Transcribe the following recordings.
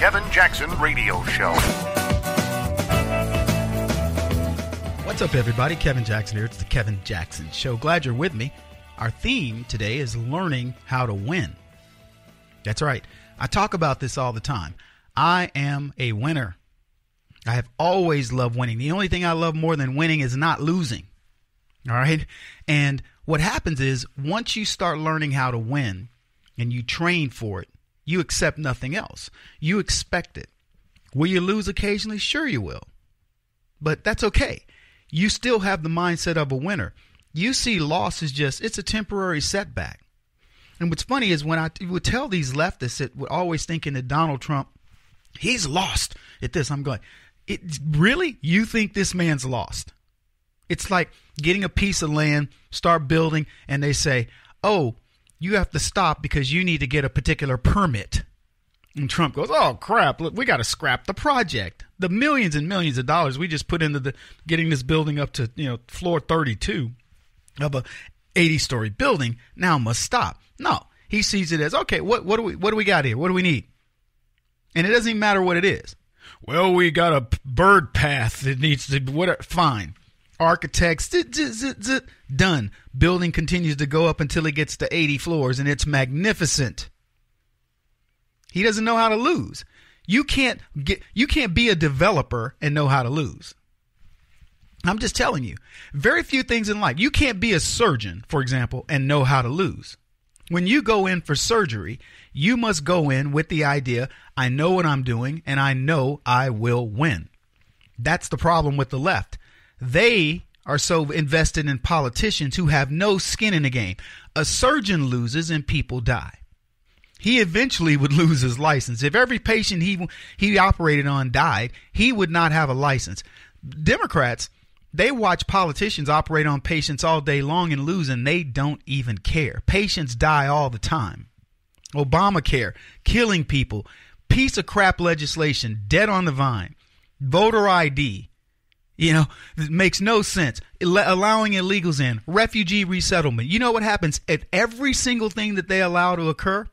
Kevin Jackson Radio Show. What's up, everybody? Kevin Jackson here. It's the Kevin Jackson Show. Glad you're with me. Our theme today is learning how to win. That's right. I talk about this all the time. I am a winner. I have always loved winning. The only thing I love more than winning is not losing. All right? And what happens is once you start learning how to win and you train for it, you accept nothing else. You expect it. Will you lose occasionally? Sure you will. But that's okay. You still have the mindset of a winner. You see loss as just, it's a temporary setback. And what's funny is when I would tell these leftists that were always thinking that Donald Trump, he's lost at this, I'm going, really? You think this man's lost? It's like getting a piece of land, start building, and they say, oh, you have to stop because you need to get a particular permit. And Trump goes, oh, crap, look, we got to scrap the project. The millions and millions of dollars we just put into getting this building up to, floor 32 of a 80-story building now must stop. No, he sees it as, okay, what do we got here? What do we need? And it doesn't even matter what it is. Well, we got a bird path that needs to, fine. Architects, done. Building continues to go up until it gets to 80 floors, and it's magnificent. He doesn't know how to lose. You can't be a developer and know how to lose. I'm just telling you, very few things in life. You can't be a surgeon, for example, and know how to lose. When you go in for surgery, you must go in with the idea, I know what I'm doing, and I know I will win. That's the problem with the left. They are so invested in politicians who have no skin in the game. A surgeon loses and people die. He eventually would lose his license. If every patient he operated on died, he would not have a license. Democrats, they watch politicians operate on patients all day long and lose, and they don't even care. Patients die all the time. Obamacare, killing people, piece of crap legislation, dead on the vine, voter ID. It makes no sense. Allowing illegals in, refugee resettlement. You know what happens at every single thing that they allow to occur?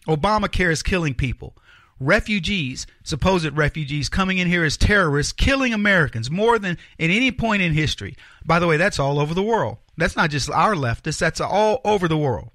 Obamacare is killing people. Refugees, supposed refugees coming in here as terrorists, killing Americans more than at any point in history. By the way, that's all over the world. That's not just our leftists. That's all over the world.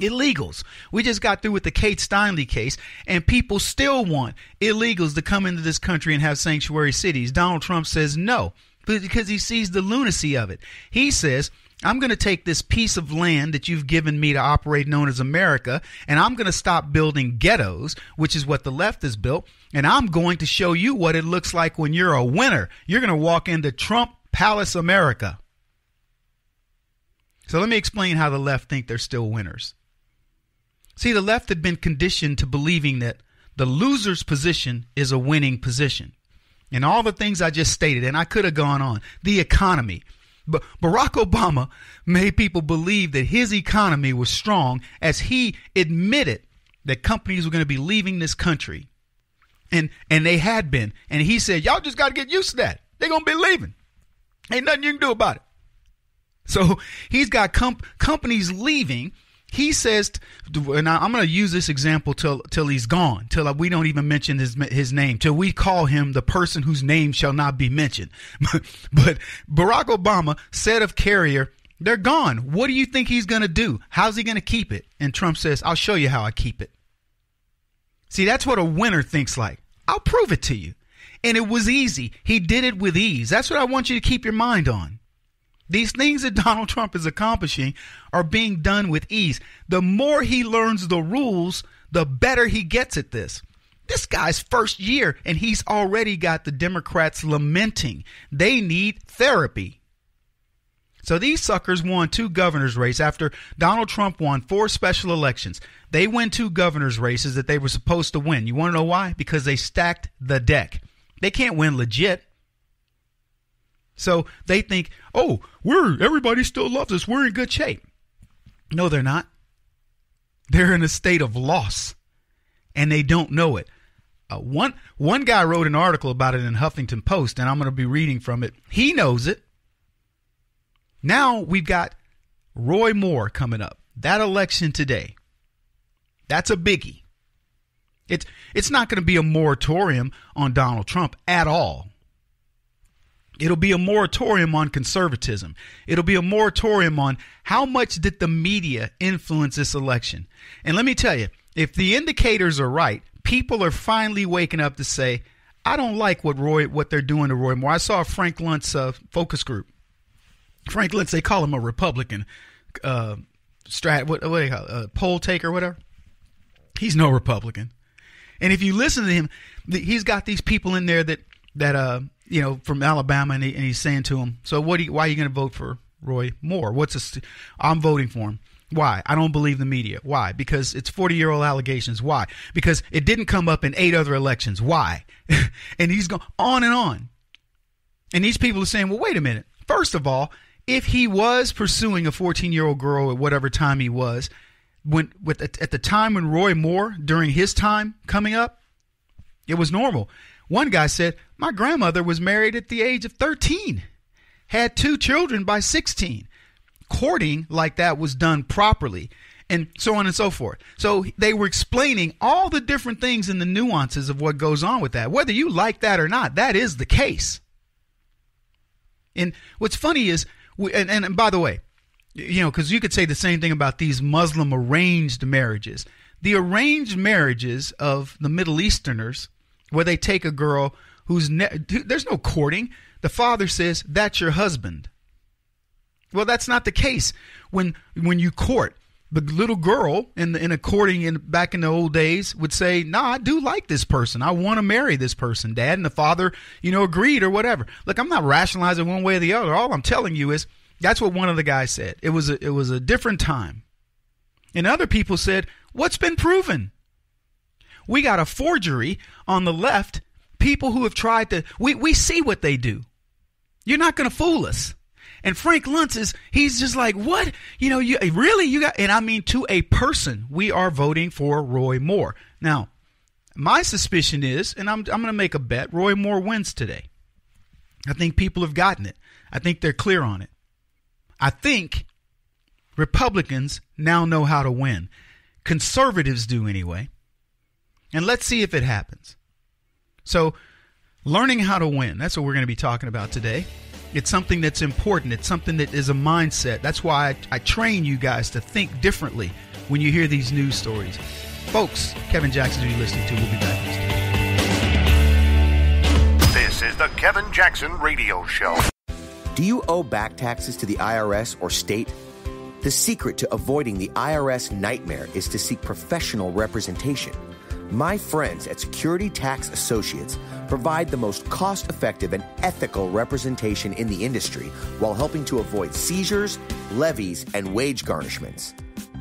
Illegals. We just got through with the Kate Steinle case, and people still want illegals to come into this country and have sanctuary cities. Donald Trump says no, because he sees the lunacy of it. He says, I'm going to take this piece of land that you've given me to operate known as America, and I'm going to stop building ghettos, which is what the left has built, and I'm going to show you what it looks like when you're a winner. You're going to walk into Trump Palace America. So let me explain how the left think they're still winners. See, the left had been conditioned to believing that the loser's position is a winning position. And all the things I just stated, and I could have gone on, the economy. But Barack Obama made people believe that his economy was strong as he admitted that companies were going to be leaving this country. And they had been. And he said, y'all just got to get used to that. They're going to be leaving. Ain't nothing you can do about it. So he's got companies leaving. He says, and I'm going to use this example till he's gone, till we don't even mention his name, till we call him the person whose name shall not be mentioned. But Barack Obama said of Carrier, they're gone. What do you think he's going to do? How's he going to keep it? And Trump says, I'll show you how I keep it. See, that's what a winner thinks like. I'll prove it to you. And it was easy. He did it with ease. That's what I want you to keep your mind on. These things that Donald Trump is accomplishing are being done with ease. The more he learns the rules, the better he gets at this. This guy's first year, and he's already got the Democrats lamenting. They need therapy. So these suckers won 2 governor's races after Donald Trump won 4 special elections. They win 2 governor's races that they were supposed to win. You want to know why? Because they stacked the deck. They can't win legit. So they think, oh, everybody still loves us. We're in good shape. No, they're not. They're in a state of loss, and they don't know it. One guy wrote an article about it in Huffington Post, and I'm going to be reading from it. He knows it. Now we've got Roy Moore coming up. That election today, that's a biggie. It's not going to be a moratorium on Donald Trump at all. It'll be a moratorium on conservatism. It'll be a moratorium on how much did the media influence this election. And let me tell you, if the indicators are right, people are finally waking up to say, I don't like what they're doing to Roy Moore. I saw Frank Lunt's focus group. Frank Luntz, they call him a Republican what do they call it? Poll taker or whatever. He's no Republican. And if you listen to him, he's got these people in there that from Alabama, and he's saying to them, so why are you going to vote for Roy Moore? I'm voting for him. Why? I don't believe the media. Why? Because it's 40-year-old allegations. Why? Because it didn't come up in 8 other elections. Why? And he's going on and on. And these people are saying, well, wait a minute. First of all, if he was pursuing a 14-year-old girl at whatever time he was, at the time when Roy Moore, during his time coming up, it was normal. One guy said, my grandmother was married at the age of 13, had 2 children by 16. Courting like that was done properly, and so on and so forth. So they were explaining all the different things and the nuances of what goes on with that. Whether you like that or not, that is the case. And what's funny is, and by the way, because you could say the same thing about these Muslim arranged marriages. The arranged marriages of the Middle Easterners, where they take a girl there's no courting. The father says, that's your husband. Well, that's not the case. When you court, the little girl in a courting back in the old days would say, nah, I do like this person. I want to marry this person, Dad. And the father, agreed or whatever. Look, I'm not rationalizing one way or the other. All I'm telling you is that's what one of the guys said. It was a different time. And other people said, what's been proven? We got a forgery on the left. People who have tried to, we see what they do. You're not going to fool us. And Frank Luntz he's just like, what? You got, and I mean to a person, we are voting for Roy Moore. Now, my suspicion is, and I'm going to make a bet, Roy Moore wins today. I think people have gotten it. I think they're clear on it. I think Republicans now know how to win. Conservatives do anyway. And let's see if it happens. So, learning how to win, that's what we're going to be talking about today. It's something that's important. It's something that is a mindset. That's why I train you guys to think differently when you hear these news stories. Folks, Kevin Jackson, who you're listening to, we'll be back in a second. This is the Kevin Jackson Radio Show. Do you owe back taxes to the IRS or state? The secret to avoiding the IRS nightmare is to seek professional representation. My friends at Security Tax Associates provide the most cost-effective and ethical representation in the industry while helping to avoid seizures, levies, and wage garnishments.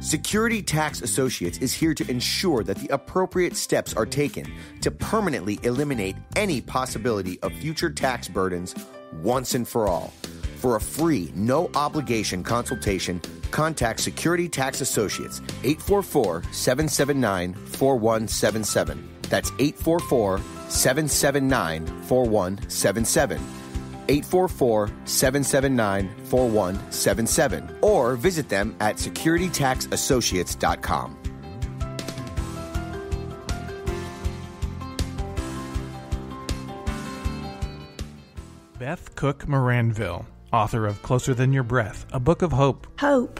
Security Tax Associates is here to ensure that the appropriate steps are taken to permanently eliminate any possibility of future tax burdens once and for all. For a free, no-obligation consultation, contact Security Tax Associates, 844-779-4177. That's 844-779-4177. 844-779-4177. Or visit them at securitytaxassociates.com. Beth Cook Moranville, author of Closer Than Your Breath, a book of hope. Hope,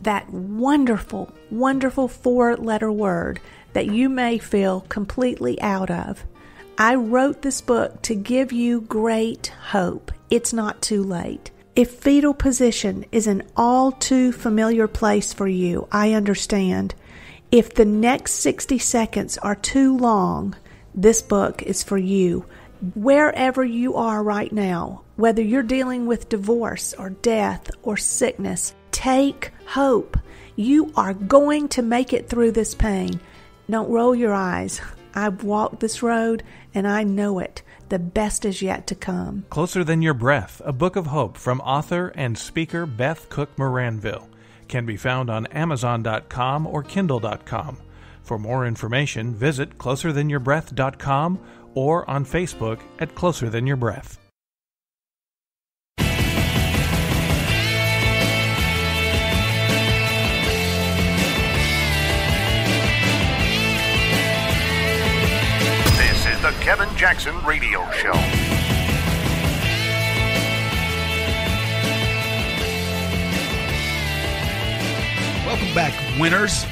that wonderful, wonderful 4-letter word that you may feel completely out of. I wrote this book to give you great hope. It's not too late. If fetal position is an all too familiar place for you, I understand. If the next 60 seconds are too long, this book is for you. Wherever you are right now, whether you're dealing with divorce or death or sickness, take hope. You are going to make it through this pain. Don't roll your eyes. I've walked this road and I know it. The best is yet to come. Closer Than Your Breath, a book of hope from author and speaker Beth Cook Moranville. Can be found on Amazon.com or Kindle.com. For more information, visit closerthanyourBreath.com or on Facebook at Closer Than Your Breath. Jackson Radio Show. Welcome back, winners.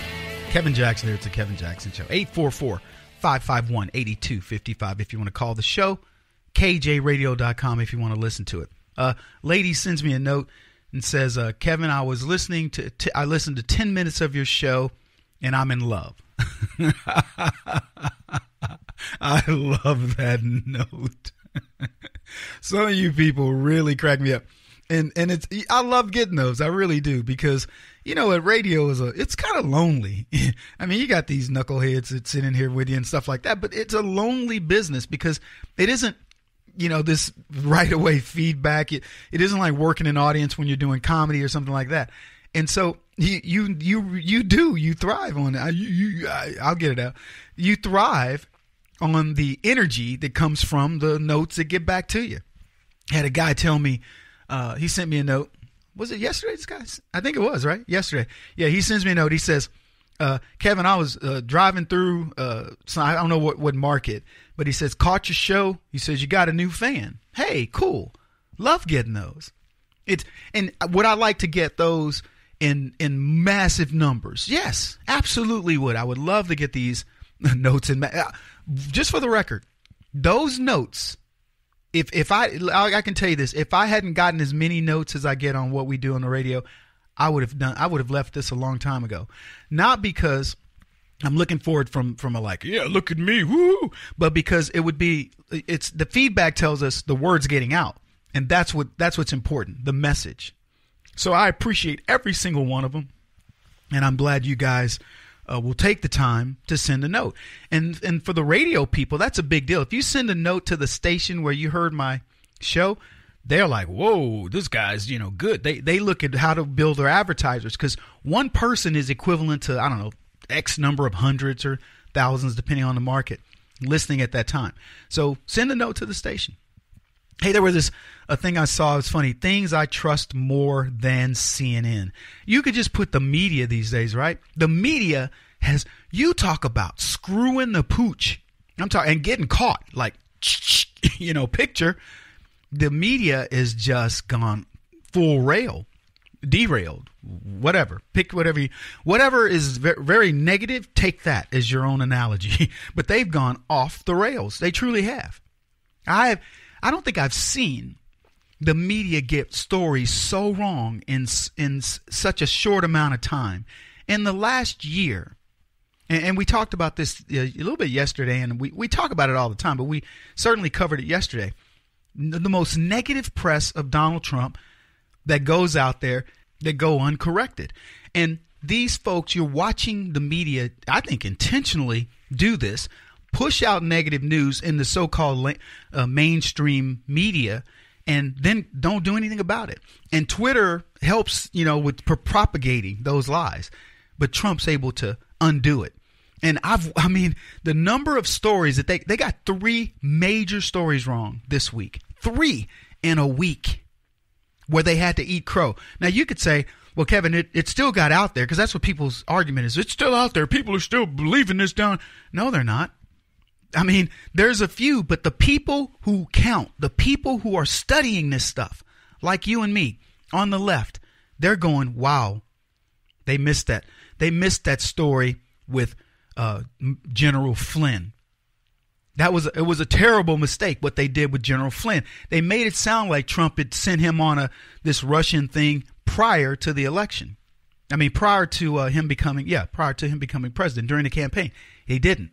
Kevin Jackson here. It's the Kevin Jackson Show. 844-551-8255 if you want to call the show. KJRadio.com if you want to listen to it. Lady sends me a note and says, Kevin, I was listening I listened to 10 minutes of your show and I'm in love. I love that note. Some of you people really crack me up. And I love getting those. I really do, because at radio it's kind of lonely. I mean, you got these knuckleheads that sit in here with you and stuff like that, but it's a lonely business because it isn't, this right away feedback. It isn't like working an audience when you're doing comedy or something like that. And so you thrive on it. I'll get it out. You thrive on the energy that comes from the notes that get back to you. I had a guy tell me, he sent me a note. Was it yesterday, this guy? I think it was, right? Yesterday. Yeah, he sends me a note. He says, Kevin, I was driving through, so I don't know what market, but he says, caught your show. He says, you got a new fan. Hey, cool. Love getting those. And would I like to get those in massive numbers? Yes, absolutely would. I would love to get these notes in. Just for the record, those notes, if I can tell you this, if I hadn't gotten as many notes as I get on what we do on the radio, I would have left this a long time ago. Not because I'm looking forward from a look at me, woo, but because it's the feedback tells us the word's getting out, and that's what's important, the message. So I appreciate every single one of them, and I'm glad you guys will take the time to send a note. And for the radio people, that's a big deal. If you send a note to the station where you heard my show, they're like, whoa, this guy's, good. They look at how to build their advertisers, because one person is equivalent to, I don't know, X number of hundreds or thousands, depending on the market, listening at that time. So send a note to the station. Hey, there was a thing I saw. It's funny. Things I trust more than CNN. You could just put the media these days, right? The media you talk about screwing the pooch. I'm talking, and getting caught, like, picture. The media is just gone full rail, derailed, whatever. Pick whatever is very negative, take that as your own analogy. But they've gone off the rails. They truly have. I don't think I've seen the media get stories so wrong in such a short amount of time. In the last year, and we talked about this a little bit yesterday, and we talk about it all the time, but we certainly covered it yesterday. The most negative press of Donald Trump that goes out there that go uncorrected. And these folks, you're watching the media, I think intentionally do this, push out negative news in the so-called mainstream media, and then don't do anything about it. And Twitter helps, with propagating those lies, but Trump's able to undo it. And the number of stories that they got 3 major stories wrong this week, 3 in a week, where they had to eat crow. Now you could say, well, Kevin, it still got out there, because that's what people's argument is. It's still out there. People are still believing this down. No, they're not. I mean, there's a few, but the people who count, the people who are studying this stuff, like you and me on the left, they're going, wow, they missed that. They missed that story with General Flynn. It was a terrible mistake what they did with General Flynn. They made it sound like Trump had sent him on this Russian thing prior to the election. I mean, prior to him becoming president during the campaign. He didn't.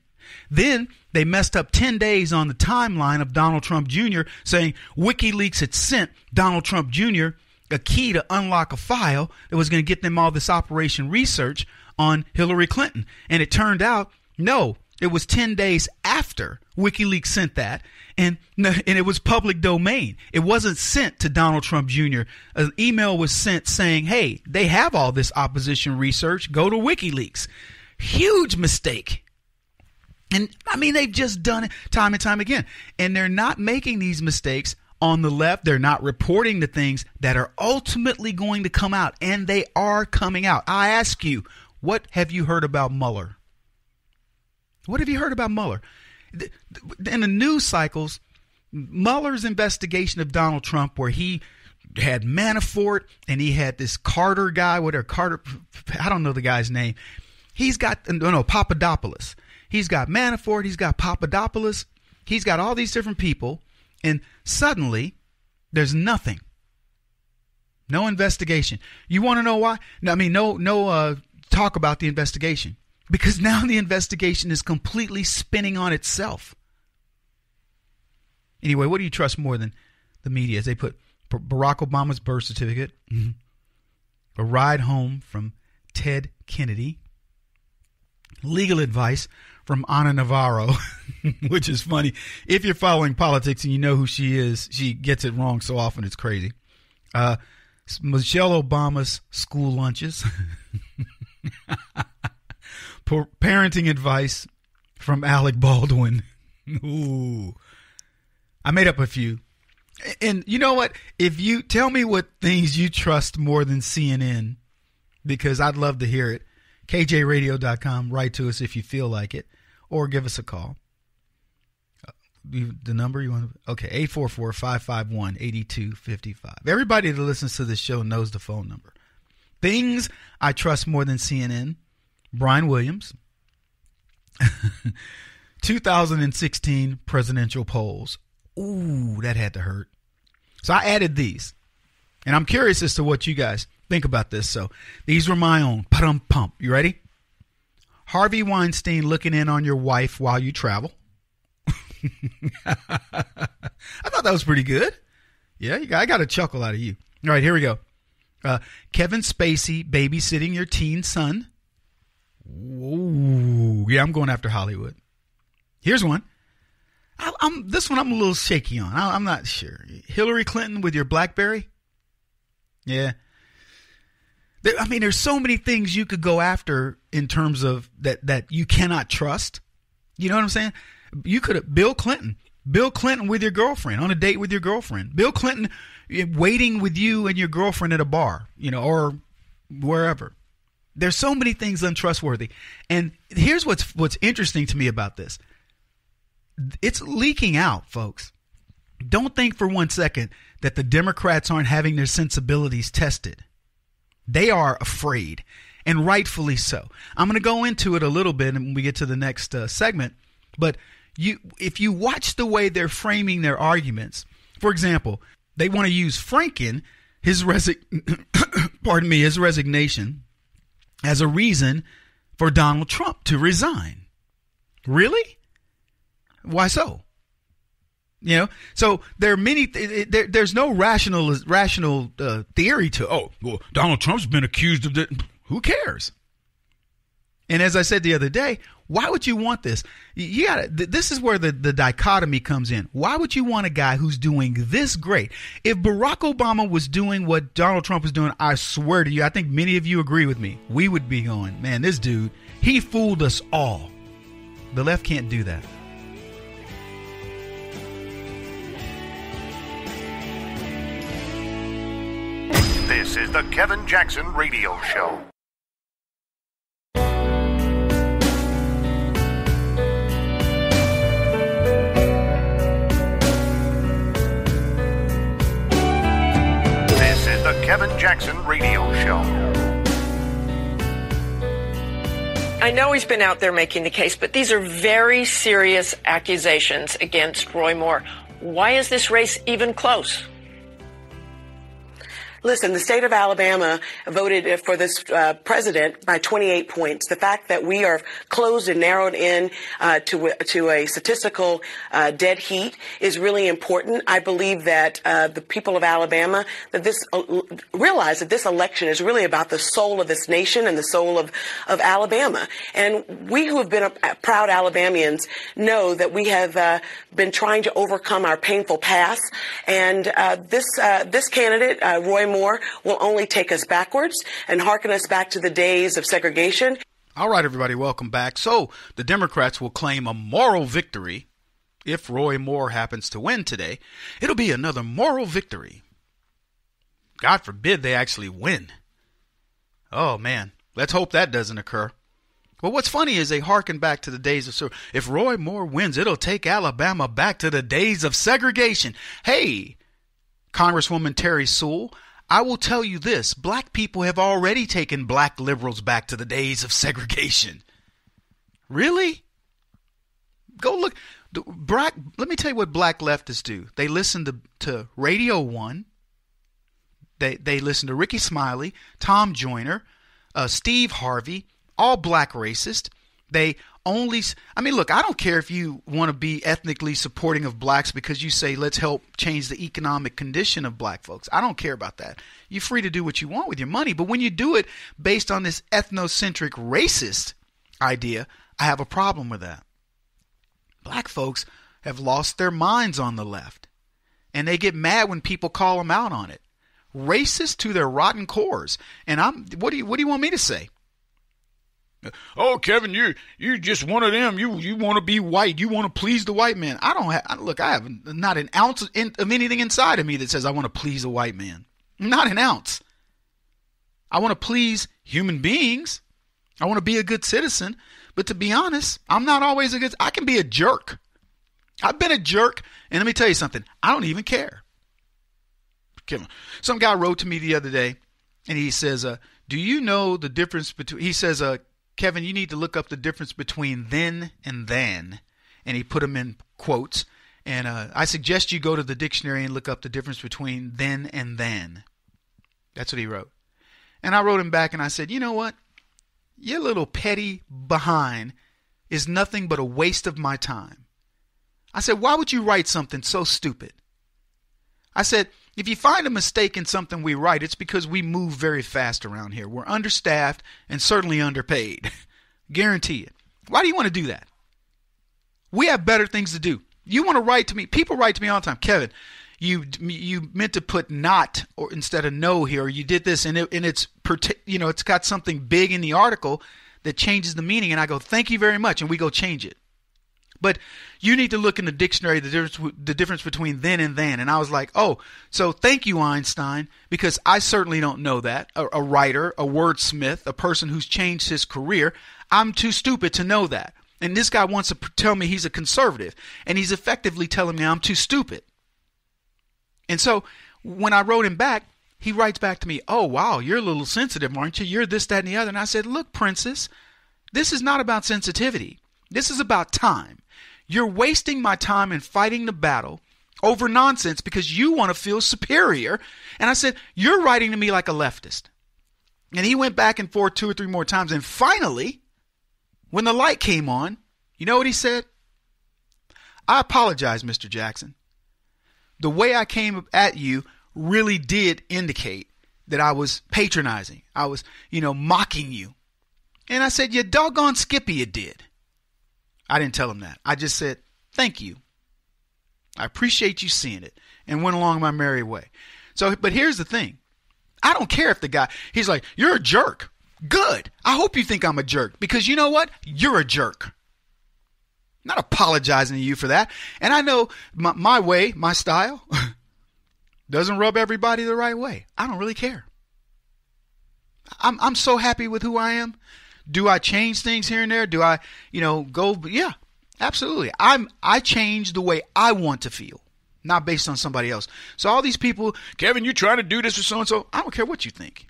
Then they messed up 10 days on the timeline of Donald Trump Jr. saying WikiLeaks had sent Donald Trump Jr. a key to unlock a file that was going to get them all this Operation Research on Hillary Clinton. And it turned out, no, it was 10 days after WikiLeaks sent that, and it was public domain. It wasn't sent to Donald Trump Jr. An email was sent saying, hey, they have all this opposition research. Go to WikiLeaks. Huge mistake. And I mean, they've just done it time and time again. And they're not making these mistakes on the left. They're not reporting the things that are ultimately going to come out, and they are coming out. I ask you, what have you heard about Mueller? What have you heard about Mueller? In the news cycles, Mueller's investigation of Donald Trump, where he had Manafort and he had this Carter guy, I don't know the guy's name. He's got, Papadopoulos. He's got Manafort, he's got Papadopoulos, he's got all these different people, and suddenly there's nothing. No investigation. You want to know why? No talk about the investigation. Because now the investigation is completely spinning on itself. Anyway, what do you trust more than the media? As they put Barack Obama's birth certificate, a ride home from Ted Kennedy, legal advice from Ana Navarro, which is funny. If you're following politics and you know who she is, she gets it wrong so often it's crazy. Michelle Obama's school lunches. Parenting advice from Alec Baldwin. Ooh. I made up a few. And you know what? If you tell me what things you trust more than CNN, because I'd love to hear it. KJRadio.com. Write to us if you feel like it, or give us a call. The number you want to? Okay, 844-551-8255. Everybody that listens to this show knows the phone number. Things I trust more than CNN. Brian Williams. 2016 presidential polls. Ooh, that had to hurt. So I added these. And I'm curious as to what you guys think about this. So these were my own. Pa-dum-pump. You ready? Harvey Weinstein looking in on your wife while you travel. I thought that was pretty good. Yeah, I got a chuckle out of you. All right, here we go. Kevin Spacey babysitting your teen son. Ooh, yeah, I'm going after Hollywood. Here's one. This one I'm a little shaky on. I'm not sure. Hillary Clinton with your BlackBerry? Yeah. There's so many things you could go after in terms of that you cannot trust. You know what I'm saying? You could have Bill Clinton with your girlfriend, on a date with your girlfriend. Bill Clinton waiting with you and your girlfriend at a bar, or wherever. There's so many things untrustworthy. And here's what's interesting to me about this. It's leaking out, folks. Don't think for one second that the Democrats aren't having their sensibilities tested. They are afraid, and rightfully so. I'm going to go into it a little bit when we get to the next segment. But if you watch the way they're framing their arguments, for example, they want to use Franken, his resignation, as a reason for Donald Trump to resign. Really? Why so? So there are many. There's no rational theory to. Donald Trump's been accused of that. Who cares? And as I said the other day, why would you want this? This is where the dichotomy comes in. Why would you want a guy who's doing this great? If Barack Obama was doing what Donald Trump is doing, I swear to you, I think many of you agree with me. We would be going, man, this dude, he fooled us all. The left can't do that. This is the Kevin Jackson Radio Show. This is the Kevin Jackson Radio Show. I know he's been out there making the case, but these are very serious accusations against Roy Moore. Why is this race even close? Listen, the state of Alabama voted for this president by 28 points. The fact that we are closed and narrowed in to a statistical dead heat is really important. I believe that the people of Alabama realize that this election is really about the soul of this nation and the soul of Alabama. And we who have been proud Alabamians know that we have been trying to overcome our painful past. And this candidate, Roy Moore, will only take us backwards and harken us back to the days of segregation. All right, everybody, welcome back. So the Democrats will claim a moral victory if Roy Moore happens to win today. It'll be another moral victory. God forbid they actually win. Oh, man, let's hope that doesn't occur. Well, what's funny is they hearken back to the days of, if Roy Moore wins, it'll take Alabama back to the days of segregation. Hey, Congresswoman Terry Sewell, I will tell you this. Black people have already taken black liberals back to the days of segregation. Really? Go look. Let me tell you what black leftists do. They listen to Radio 1. They listen to Ricky Smiley, Tom Joyner, Steve Harvey, all black racist. They only, look, I don't care if you want to be ethnically supporting of blacks because you say, let's help change the economic condition of black folks. I don't care about that. You're free to do what you want with your money. But when you do it based on this ethnocentric racist idea, I have a problem with that. Black folks have lost their minds on the left. And they get mad when people call them out on it. Racist to their rotten cores. And what do you want me to say? Oh, Kevin, you're just one of them. You want to be white. You want to please the white man. I have not an ounce of anything inside of me that says I want to please a white man. Not an ounce. I want to please human beings. I want to be a good citizen. But to be honest, I'm not always I can be a jerk. I've been a jerk. And let me tell you something. I don't even care. Some guy wrote to me the other day and he says, do you know the difference between, he says, Kevin, you need to look up the difference between then and then. And he put them in quotes. And I suggest you go to the dictionary and look up the difference between then and then. That's what he wrote. And I wrote him back and I said, you know what? Your little petty behind is nothing but a waste of my time. I said, why would you write something so stupid? I said, if you find a mistake in something we write, it's because we move very fast around here. We're understaffed and certainly underpaid. Guarantee it. Why do you want to do that? We have better things to do. You want to write to me. People write to me all the time. Kevin, you meant to put not or instead of no here. Or you did this and it's got something big in the article that changes the meaning. And I go, thank you very much. And we go change it. But you need to look in the dictionary, the difference between then and then. And I was like, oh, so thank you, Einstein, because I certainly don't know that. A writer, a wordsmith, a person who's changed his career. I'm too stupid to know that. And this guy wants to tell me he's a conservative. And he's effectively telling me I'm too stupid. And so when I wrote him back, he writes back to me, oh, wow, you're a little sensitive, aren't you? You're this, that, and the other. And I said, look, princess, this is not about sensitivity. This is about time. You're wasting my time in fighting the battle over nonsense because you want to feel superior. And I said, you're writing to me like a leftist. And he went back and forth 2 or 3 more times. And finally, when the light came on, you know what he said? I apologize, Mr. Jackson. The way I came at you really did indicate that I was patronizing. I was, mocking you. And I said, you doggone Skippy, you did. I didn't tell him that. I just said, thank you. I appreciate you seeing it, and went along my merry way. So, but here's the thing. I don't care if the guy, he's like, you're a jerk. Good. I hope you think I'm a jerk, because you know what? You're a jerk. I'm not apologizing to you for that. And I know my way, my style, doesn't rub everybody the right way. I don't really care. I'm so happy with who I am. Do I change things here and there? Do I, go? Yeah, absolutely. I change the way I want to feel, not based on somebody else. So all these people, Kevin, you're trying to do this or so-and-so. I don't care what you think.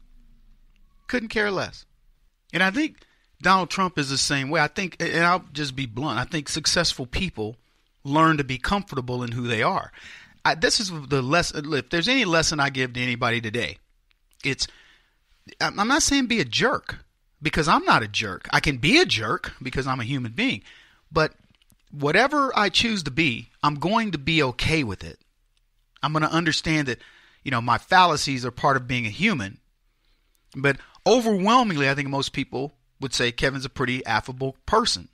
Couldn't care less. And I think Donald Trump is the same way. I think, and I'll just be blunt, I think successful people learn to be comfortable in who they are. This is the lesson. If there's any lesson I give to anybody today, I'm not saying be a jerk. Because I'm not a jerk. I can be a jerk because I'm a human being. But whatever I choose to be, I'm going to be okay with it. I'm going to understand that, my fallacies are part of being a human. But overwhelmingly, I think most people would say Kevin's a pretty affable person.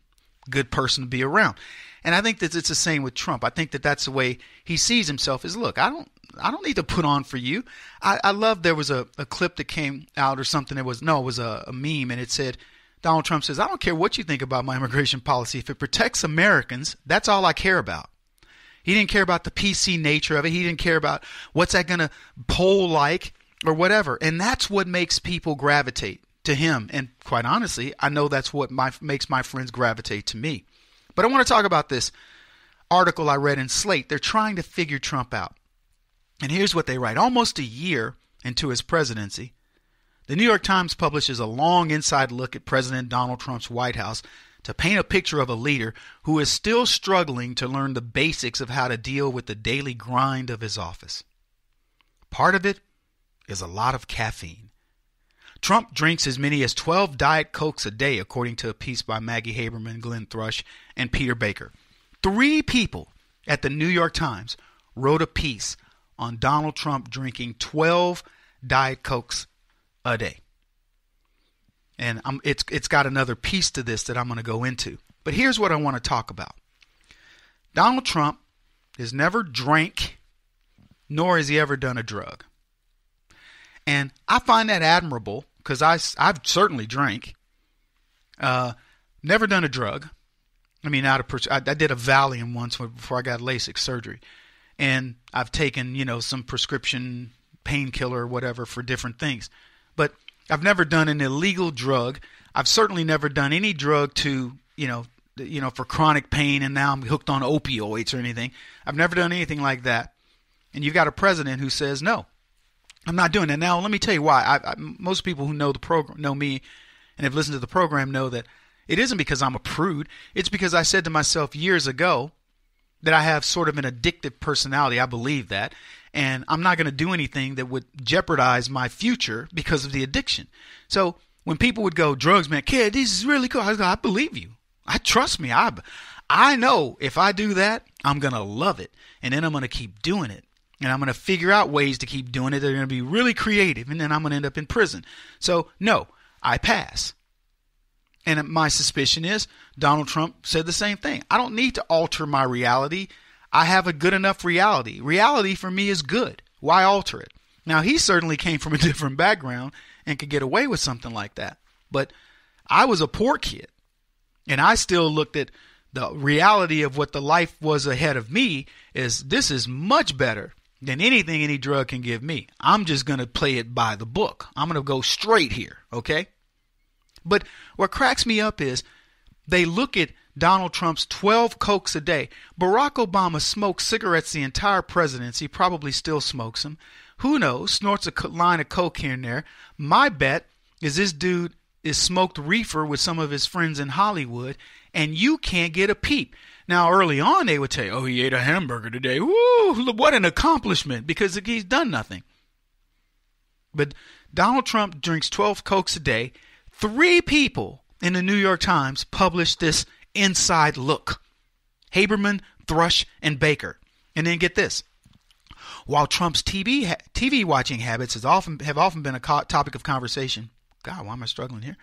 Good person to be around. And I think that it's the same with Trump. I think that that's the way he sees himself is, look, I don't need to put on for you. I love there was a clip that came out or something. It was a meme, and it said, Donald Trump says, I don't care what you think about my immigration policy. If it protects Americans, that's all I care about. He didn't care about the PC nature of it. He didn't care about what's that going to poll like or whatever. And that's what makes people gravitate to him. And quite honestly, I know that's what makes my friends gravitate to me. But I want to talk about this article I read in Slate. They're trying to figure Trump out. And here's what they write. Almost a year into his presidency, the New York Times publishes a long inside look at President Donald Trump's White House to paint a picture of a leader who is still struggling to learn the basics of how to deal with the daily grind of his office. Part of it is a lot of caffeine. Trump drinks as many as 12 Diet Cokes a day, according to a piece by Maggie Haberman, Glenn Thrush, and Peter Baker. 3 people at the New York Times wrote a piece on Donald Trump drinking 12 Diet Cokes a day. And it's got another piece to this that I'm going to go into. But here's what I want to talk about. Donald Trump has never drank, nor has he ever done a drug. And I find that admirable because I've certainly drank. Never done a drug. I mean, I did a Valium once before I got LASIK surgery. And I've taken, some prescription painkiller or whatever for different things. But I've never done an illegal drug. I've certainly never done any drug to, for chronic pain, and now I'm hooked on opioids or anything. I've never done anything like that. And you've got a president who says, no, I'm not doing that. Now, let me tell you why. Most people who know the program, know me and have listened to the program know that it isn't because I'm a prude. It's because I said to myself years ago that I have sort of an addictive personality. I believe that. And I'm not going to do anything that would jeopardize my future because of the addiction. So when people would go, drugs, man, kid, this is really cool. I go, I believe you. Trust me. I know if I do that, I'm going to love it. And then I'm going to keep doing it. And I'm going to figure out ways to keep doing it. They're going to be really creative. And then I'm going to end up in prison. So no, I pass. And my suspicion is Donald Trump said the same thing. I don't need to alter my reality. I have a good enough reality. Reality for me is good. Why alter it? Now, he certainly came from a different background and could get away with something like that. But I was a poor kid. And I still looked at the reality of what the life was ahead of me is this is much better than anything any drug can give me. I'm just going to play it by the book. I'm going to go straight here, okay? But what cracks me up is they look at Donald Trump's 12 Cokes a day. Barack Obama smoked cigarettes the entire presidency, probably still smokes them. Who knows? Snorts a line of coke here and there. My bet is this dude is smoked reefer with some of his friends in Hollywood, and you can't get a peep. Now, early on, they would tell you, oh, he ate a hamburger today. Woo, what an accomplishment, because he's done nothing. But Donald Trump drinks 12 Cokes a day. 3 people in the New York Times published this inside look. Haberman, Thrush, and Baker. And then get this. While Trump's TV watching habits have often been a topic of conversation. God, why am I struggling here?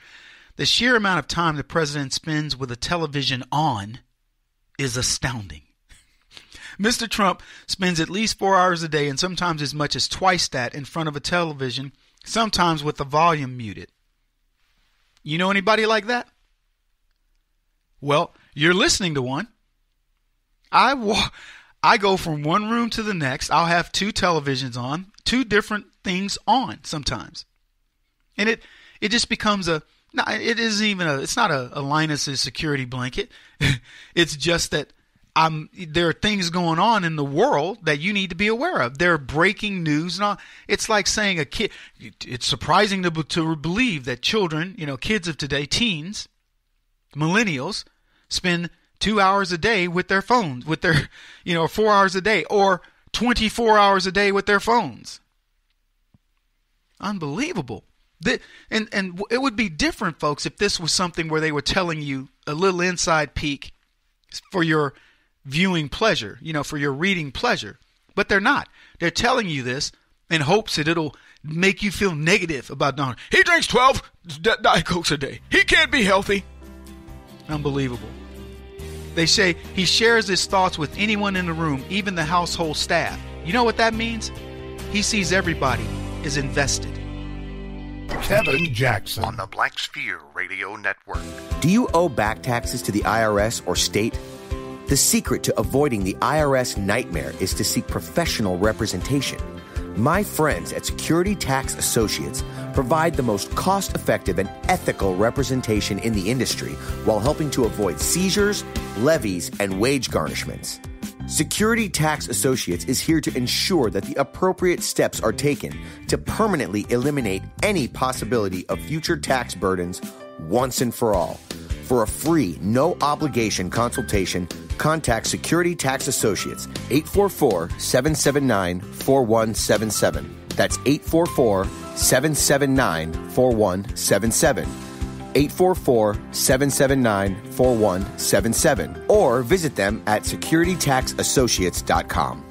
The sheer amount of time the president spends with a television on is astounding. Mr. Trump spends at least 4 hours a day and sometimes as much as twice that in front of a television, sometimes with the volume muted. You know anybody like that? Well, you're listening to one. I go from one room to the next. I'll have 2 televisions on, 2 different things on sometimes. And it just becomes it's not a Linus's security blanket. It's just that there are things going on in the world that you need to be aware of. There are breaking news. And all. It's like saying a kid, it's surprising to believe that children, kids of today, teens, millennials, spend 2 hours a day with their phones, with their, 4 hours a day or 24 hours a day with their phones. Unbelievable. And it would be different, folks, if this was something where they were telling you a little inside peek for your viewing pleasure, for your reading pleasure. But they're not. They're telling you this in hopes that it'll make you feel negative about Donald. He drinks 12 Diet Cokes a day. He can't be healthy. Unbelievable. They say he shares his thoughts with anyone in the room, even the household staff. You know what that means? He sees everybody is invested. Kevin Jackson on the Black Sphere Radio Network. Do you owe back taxes to the IRS or state? The secret to avoiding the IRS nightmare is to seek professional representation. My friends at Security Tax Associates provide the most cost-effective and ethical representation in the industry while helping to avoid seizures, levies, and wage garnishments. Security Tax Associates is here to ensure that the appropriate steps are taken to permanently eliminate any possibility of future tax burdens once and for all. For a free, no-obligation consultation, contact Security Tax Associates, 844-779-4177. That's 844-779-4177. 844-779-4177. Or visit them at securitytaxassociates.com.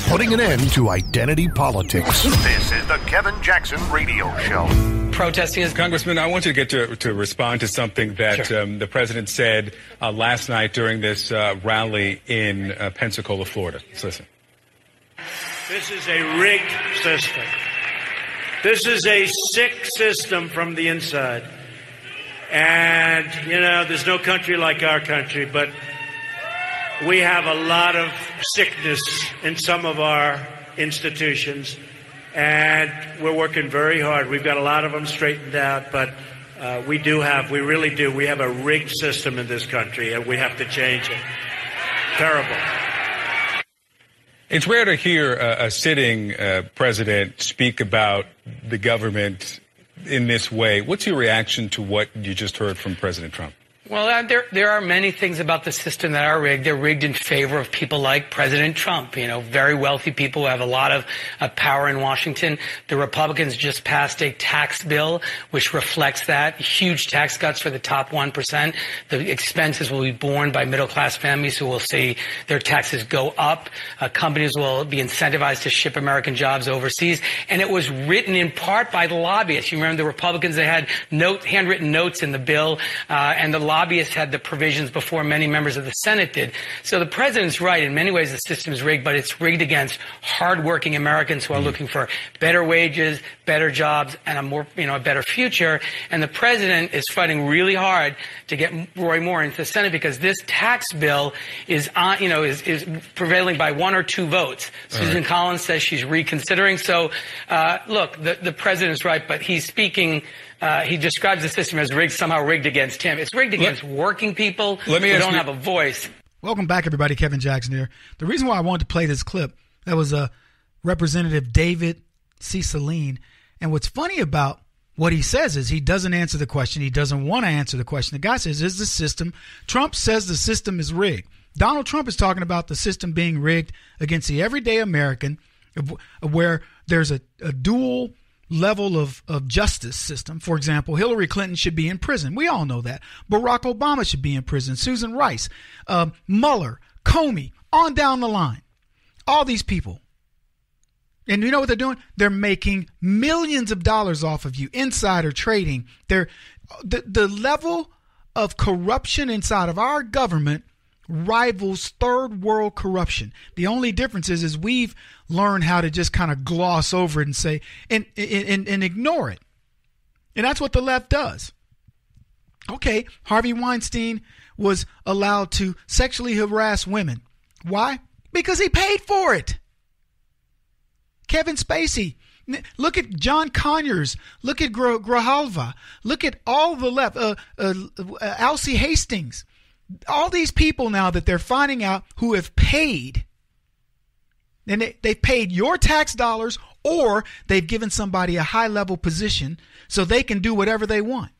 Putting an end to identity politics. This is the Kevin Jackson Radio Show. Protesting as Congressman, I want you to get to respond to something that the president said last night during this rally in Pensacola, Florida. Let's listen. This is a rigged system. This is a sick system from the inside. And, there's no country like our country, but we have a lot of sickness in some of our institutions, and we're working very hard. We've got a lot of them straightened out, but we really do. We have a rigged system in this country, and we have to change it. Terrible. It's rare to hear a sitting president speak about the government in this way. What's your reaction to what you just heard from President Trump? Well, there are many things about the system that are rigged. They're rigged in favor of people like President Trump, very wealthy people who have a lot of power in Washington. The Republicans just passed a tax bill which reflects that. Huge tax cuts for the top 1%. The expenses will be borne by middle-class families who will see their taxes go up. Companies will be incentivized to ship American jobs overseas. And it was written in part by the lobbyists. You remember the Republicans, they had handwritten notes in the bill, and the lobbyists had the provisions before many members of the Senate did. So the president's right. In many ways, the system is rigged, but it's rigged against hardworking Americans who are looking for better wages, better jobs, and a better future. And the president is fighting really hard to get Roy Moore into the Senate because this tax bill is prevailing by 1 or 2 votes. Susan Collins says she's reconsidering. So, look, the president's right, but he's speaking. He describes the system as somehow rigged against him. It's rigged against working people who don't have a voice. Welcome back, everybody. Kevin Jackson here. The reason why I wanted to play this clip, that was Representative David C. Saline. And what's funny about what he says is he doesn't answer the question. He doesn't want to answer the question. The guy says, is the system? Trump says the system is rigged. Donald Trump is talking about the system being rigged against the everyday American, where there's a dual level of justice system. For example, Hillary Clinton should be in prison. We all know that. Barack Obama should be in prison. Susan Rice, Mueller, Comey, on down the line. All these people. And you know what they're doing? They're making millions of dollars off of you. Insider trading. The level of corruption inside of our government rivals third world corruption. The only difference is we've learned how to just kind of gloss over it and say and ignore it. And that's what the left does. Okay, Harvey Weinstein was allowed to sexually harass women. Why? Because he paid for it. Kevin Spacey. Look at John Conyers. Look at Grijalva. Look at all the left. Alcee Hastings. All these people now that they're finding out who have paid, and they've paid your tax dollars, or they've given somebody a high-level position so they can do whatever they want.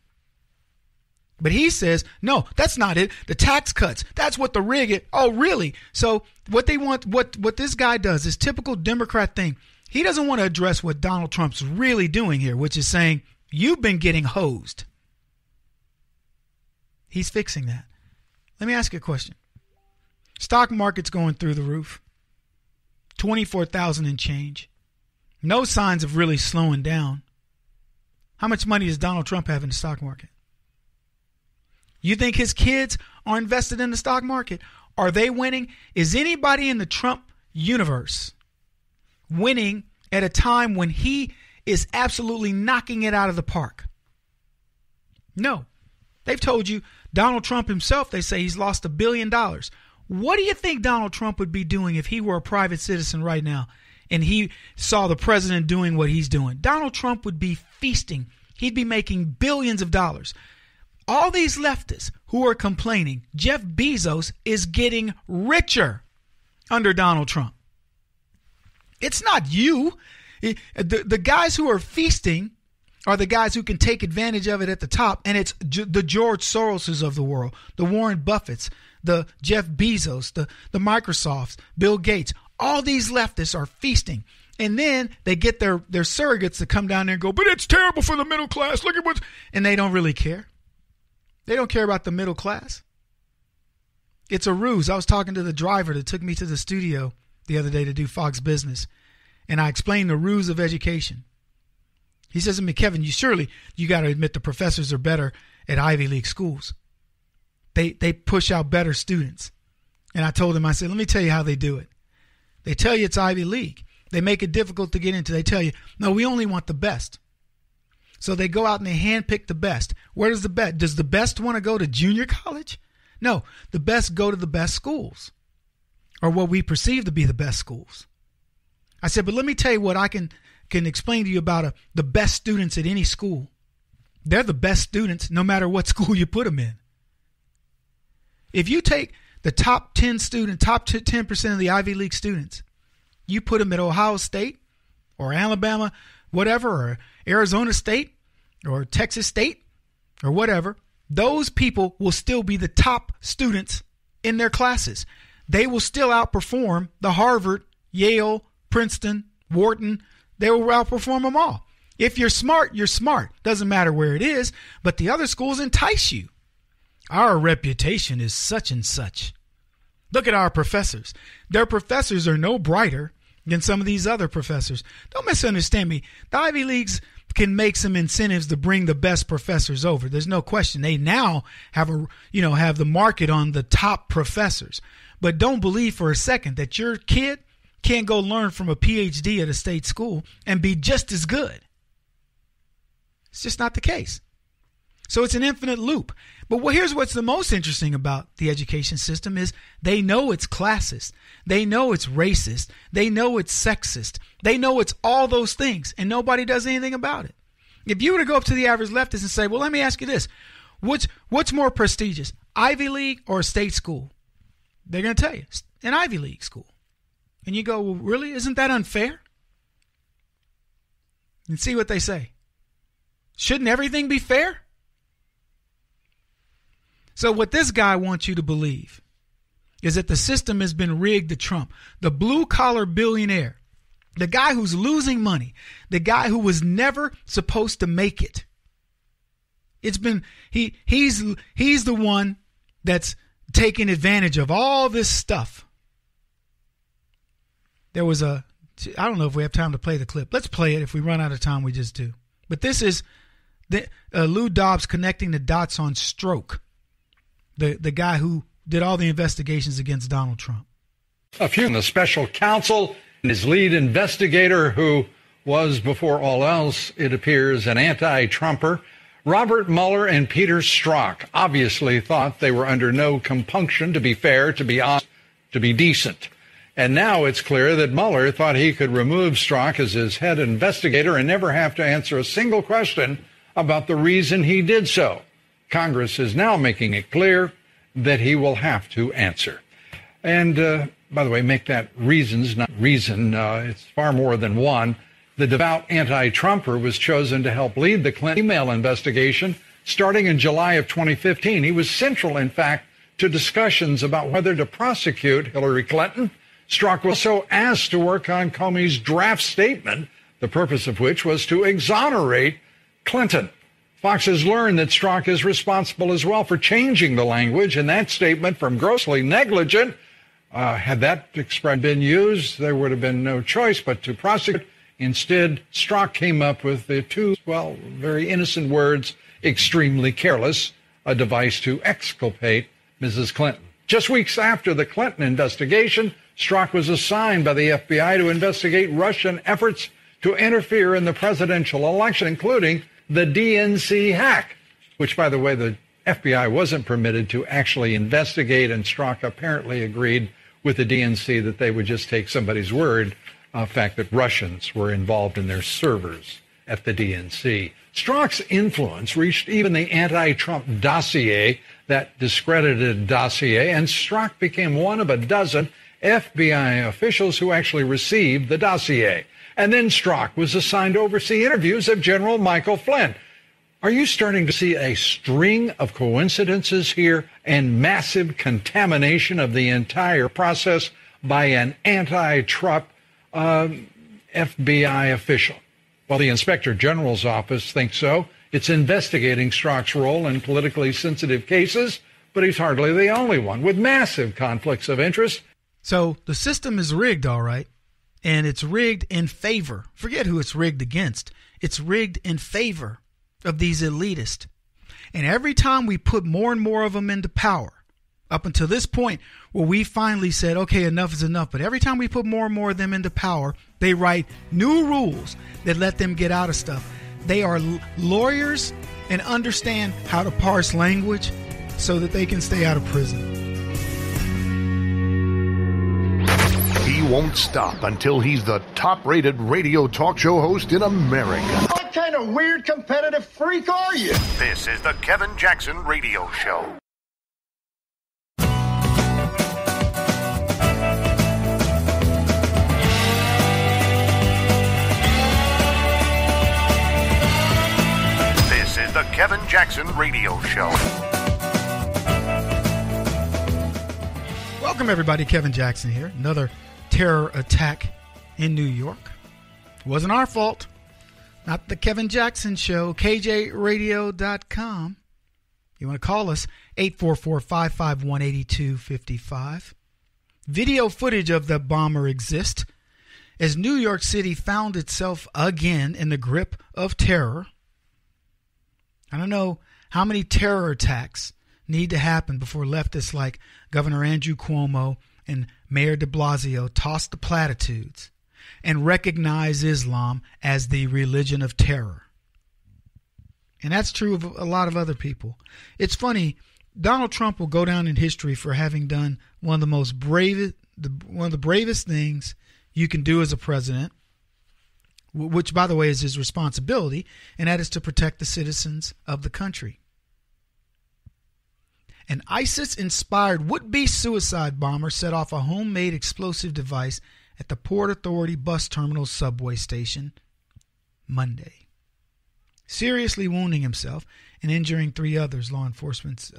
But he says, no, that's not it. The tax cuts, that's what the rig is. Oh, really? So what they want, what this guy does is typical Democrat thing. He doesn't want to address what Donald Trump's really doing here, which is saying, you've been getting hosed. He's fixing that. Let me ask you a question. Stock market's going through the roof. 24,000 and change. No signs of really slowing down. How much money does Donald Trump have in the stock market? You think his kids are invested in the stock market? Are they winning? Is anybody in the Trump universe winning at a time when he is absolutely knocking it out of the park? No. They've told you, Donald Trump himself, they say he's lost $1 billion. What do you think Donald Trump would be doing if he were a private citizen right now and he saw the president doing what he's doing? Donald Trump would be feasting. He'd be making billions of dollars. All these leftists who are complaining, Jeff Bezos is getting richer under Donald Trump. It's not you. The guys who are feasting are the guys who can take advantage of it at the top, and it's the George Soroses of the world, the Warren Buffetts, the Jeff Bezos, the Microsofts, Bill Gates. All these leftists are feasting, and then they get their surrogates to come down there and go, but it's terrible for the middle class. Look at what's... And they don't really care. They don't care about the middle class. It's a ruse. I was talking to the driver that took me to the studio the other day to do Fox Business, and I explained the ruse of education. He says to me, Kevin, you got to admit the professors are better at Ivy League schools. They push out better students. And I told him, I said, let me tell you how they do it. They tell you it's Ivy League. They make it difficult to get into. They tell you, no, we only want the best. So they go out and they handpick the best. Where does the best? Does the best want to go to junior college? No, the best go to the best schools, or what we perceive to be the best schools. I said, but let me tell you what I can explain to you about the best students at any school. They're the best students no matter what school you put them in. If you take the top 10 10% of the Ivy League students, you put them at Ohio State or Alabama, whatever, or Arizona State or Texas State or whatever, those people will still be the top students in their classes. They will still outperform the Harvard, Yale, Princeton, Wharton. They will outperform them all. If you're smart, you're smart. Doesn't matter where it is, but the other schools entice you. Our reputation is such and such. Look at our professors. Their professors are no brighter than some of these other professors. Don't misunderstand me. The Ivy Leagues can make some incentives to bring the best professors over. There's no question. They now have the market on the top professors. But don't believe for a second that your kid can't go learn from a PhD at a state school and be just as good. It's just not the case. So it's an infinite loop. But here's what's the most interesting about the education system is they know it's classist. They know it's racist. They know it's sexist. They know it's all those things, and nobody does anything about it. If you were to go up to the average leftist and say, well, let me ask you this. What's more prestigious, Ivy League or a state school? They're going to tell you, an Ivy League school. And you go, well, really? Isn't that unfair? And see what they say. Shouldn't everything be fair? So what this guy wants you to believe is that the system has been rigged to Trump. The blue-collar billionaire, the guy who's losing money, the guy who was never supposed to make it. It's been he's the one that's taking advantage of all this stuff. There was I don't know if we have time to play the clip. Let's play it. If we run out of time, we just do. But this is Lou Dobbs connecting the dots on Strzok, the guy who did all the investigations against Donald Trump. A few in the special counsel and his lead investigator, who was, before all else, it appears, an anti-Trumper, Robert Mueller and Peter Strzok, obviously thought they were under no compunction to be fair, to be honest, to be decent. And now it's clear that Mueller thought he could remove Strzok as his head investigator and never have to answer a single question about the reason he did so. Congress is now making it clear that he will have to answer. And, by the way, make that reasons, not reason. It's far more than one. The devout anti-Trumper was chosen to help lead the Clinton email investigation starting in July of 2015. He was central, in fact, to discussions about whether to prosecute Hillary Clinton. Strzok was also asked to work on Comey's draft statement, the purpose of which was to exonerate Clinton. Fox has learned that Strzok is responsible as well for changing the language in that statement from grossly negligent. Had that expression been used, there would have been no choice but to prosecute. Instead, Strzok came up with the two, very innocent words, extremely careless, a device to exculpate Mrs. Clinton. Just weeks after the Clinton investigation, Strzok was assigned by the FBI to investigate Russian efforts to interfere in the presidential election, including the DNC hack, which, by the way, the FBI wasn't permitted to actually investigate, and Strzok apparently agreed with the DNC that they would just take somebody's word, the fact that Russians were involved in their servers at the DNC. Strzok's influence reached even the anti-Trump dossier, that discredited dossier, and Strzok became one of a dozen FBI officials who actually received the dossier. And then Strzok was assigned to oversee interviews of General Michael Flynn. Are you starting to see a string of coincidences here and massive contamination of the entire process by an anti-Trump FBI official? Well, the Inspector General's office thinks so. It's investigating Strzok's role in politically sensitive cases, but he's hardly the only one, with massive conflicts of interest. So the system is rigged, all right, and it's rigged in favor. Forget who it's rigged against. It's rigged in favor of these elitists. And every time we put more and more of them into power, up until this point where we finally said, okay, enough is enough, but every time we put more and more of them into power, they write new rules that let them get out of stuff. They are lawyers and understand how to parse language so that they can stay out of prison. He won't stop until he's the top-rated radio talk show host in America. What kind of weird competitive freak are you? This is the Kevin Jackson Radio Show. This is the Kevin Jackson Radio Show. Welcome, everybody. Kevin Jackson here. Another terror attack in New York. It wasn't our fault. Not the Kevin Jackson Show. KJRadio.com. You want to call us, 844-551-8255. Video footage of the bomber exists as New York City found itself again in the grip of terror. I don't know how many terror attacks need to happen before leftists like Governor Andrew Cuomo and Mayor de Blasio toss the platitudes and recognize Islam as the religion of terror. And that's true of a lot of other people. It's funny, Donald Trump will go down in history for having done one of the bravest things you can do as a president, which, by the way, is his responsibility, and that is to protect the citizens of the country. An ISIS-inspired would-be suicide bomber set off a homemade explosive device at the Port Authority bus terminal subway station Monday, seriously wounding himself and injuring 3 others, law enforcement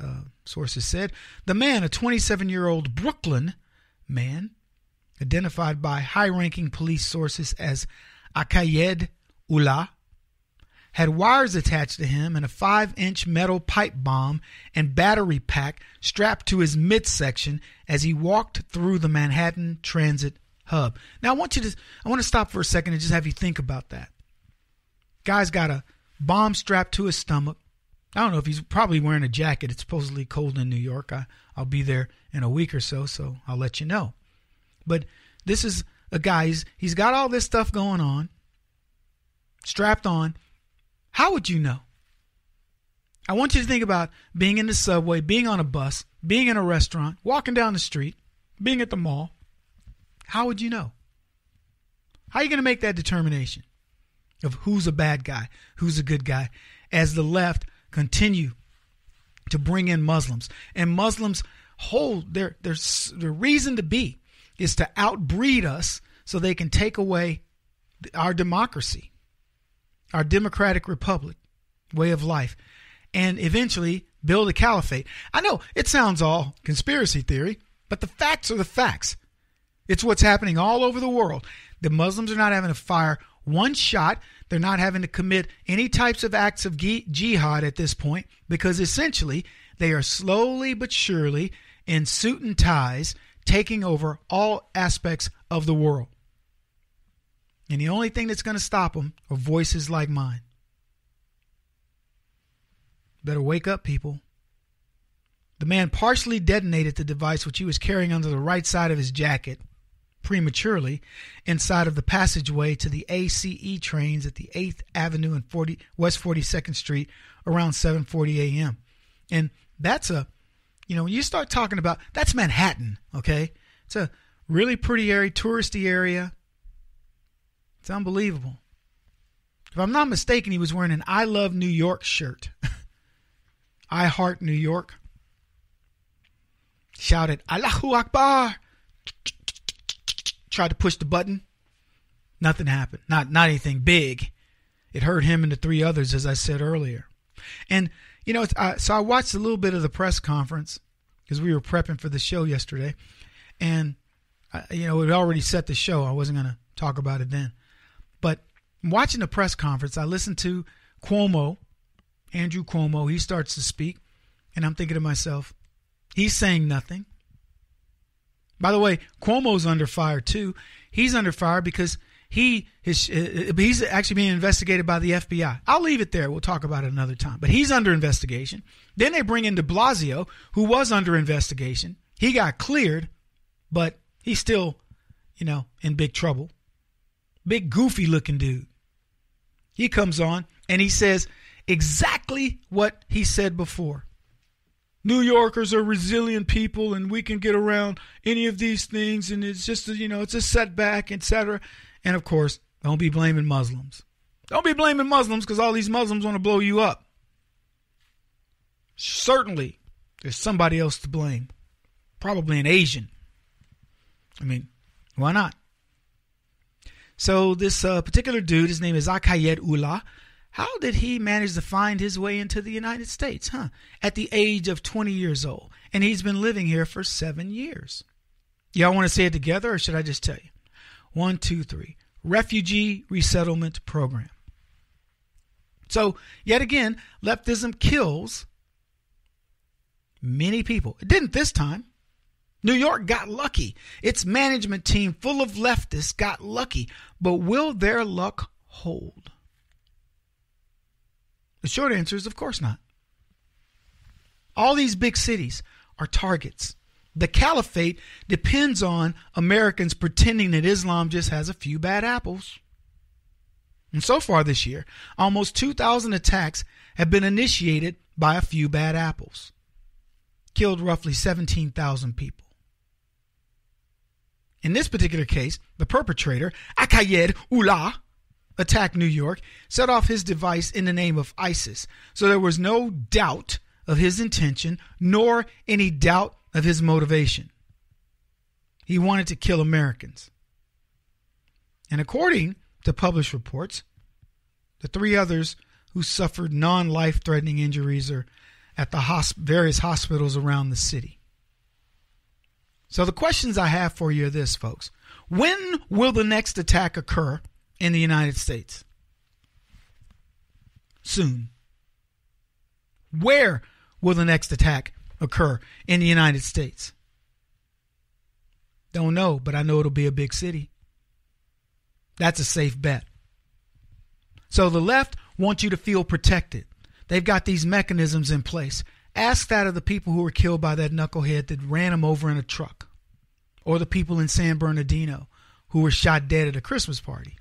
sources said. The man, a 27-year-old Brooklyn man, identified by high-ranking police sources as Akayed Ullah, had wires attached to him and a 5-inch metal pipe bomb and battery pack strapped to his midsection as he walked through the Manhattan Transit hub. Now, I want to stop for a second and just have you think about that. Guy's got a bomb strapped to his stomach. I don't know if he's probably wearing a jacket. It's supposedly cold in New York. I'll be there in a week or so I'll let you know. But this is a guy, he's got all this stuff going on, strapped on. How would you know? I want you to think about being in the subway, being on a bus, being in a restaurant, walking down the street, being at the mall. How would you know? How are you going to make that determination of who's a bad guy, who's a good guy, as the left continue to bring in Muslims? And Muslims hold their reason to be is to outbreed us so they can take away our democracy, our democratic republic, way of life, and eventually build a caliphate. I know it sounds all conspiracy theory, but the facts are the facts. It's what's happening all over the world. The Muslims are not having to fire one shot. They're not having to commit any types of acts of jihad at this point, because essentially they are slowly but surely in suit and ties taking over all aspects of the world. And the only thing that's going to stop them are voices like mine. Better wake up, people. The man partially detonated the device, which he was carrying under the right side of his jacket, prematurely inside of the passageway to the ACE trains at the 8th Avenue and West 42nd Street around 7:40 a.m. And that's when you start talking about, that's Manhattan, okay? It's a really pretty area, touristy area. It's unbelievable. If I'm not mistaken, he was wearing an I Love New York shirt. I Heart New York. Shouted, Allahu Akbar. Tried to push the button. Nothing happened. Not anything big. It hurt him and the three others, as I said earlier. And, so I watched a little bit of the press conference because we were prepping for the show yesterday. And, it already set the show. I wasn't going to talk about it then. But watching the press conference, I listened to Cuomo, Andrew Cuomo. He starts to speak. And I'm thinking to myself, he's saying nothing. By the way, Cuomo's under fire too. He's under fire because he's actually being investigated by the FBI. I'll leave it there. We'll talk about it another time. But he's under investigation. Then they bring in de Blasio, who was under investigation. He got cleared, but he's still, in big trouble. Big goofy looking dude. He comes on and he says exactly what he said before. New Yorkers are resilient people and we can get around any of these things, and it's just, it's a setback, etc. And of course, don't be blaming Muslims. Don't be blaming Muslims because all these Muslims want to blow you up. Certainly, there's somebody else to blame. Probably an Asian. I mean, why not? So this particular dude, his name is Akayed Ullah. How did he manage to find his way into the United States, at the age of 20 years old? And he's been living here for 7 years. Y'all want to say it together, or should I just tell you? 1, 2, 3. Refugee Resettlement Program. So, yet again, leftism kills many people. It didn't this time. New York got lucky. Its management team, full of leftists, got lucky. But will their luck hold? The short answer is, of course not. All these big cities are targets. The caliphate depends on Americans pretending that Islam just has a few bad apples. And so far this year, almost 2,000 attacks have been initiated by a few bad apples. Killed roughly 17,000 people. In this particular case, the perpetrator, Akayed Ullah, attacked New York, set off his device in the name of ISIS. So there was no doubt of his intention, nor any doubt of his motivation. He wanted to kill Americans. And according to published reports, the three others who suffered non-life-threatening injuries are at the various hospitals around the city. So the questions I have for you are this, folks. When will the next attack occur in the United States? Soon. Where will the next attack occur in the United States? Don't know, but I know it'll be a big city. That's a safe bet. So the left wants you to feel protected. They've got these mechanisms in place. Ask that of the people who were killed by that knucklehead that ran him over in a truck. Or the people in San Bernardino who were shot dead at a Christmas party.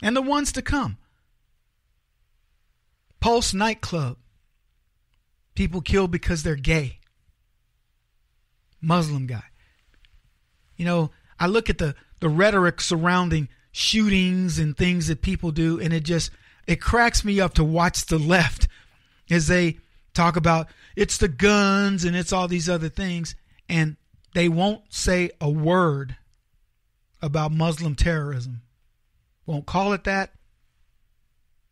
And the ones to come. Pulse nightclub. People killed because they're gay. Muslim guy. I look at the rhetoric surrounding shootings and things that people do, and it cracks me up to watch the left as they talk about it's the guns and it's all these other things, and they won't say a word about Muslim terrorism. Won't call it that.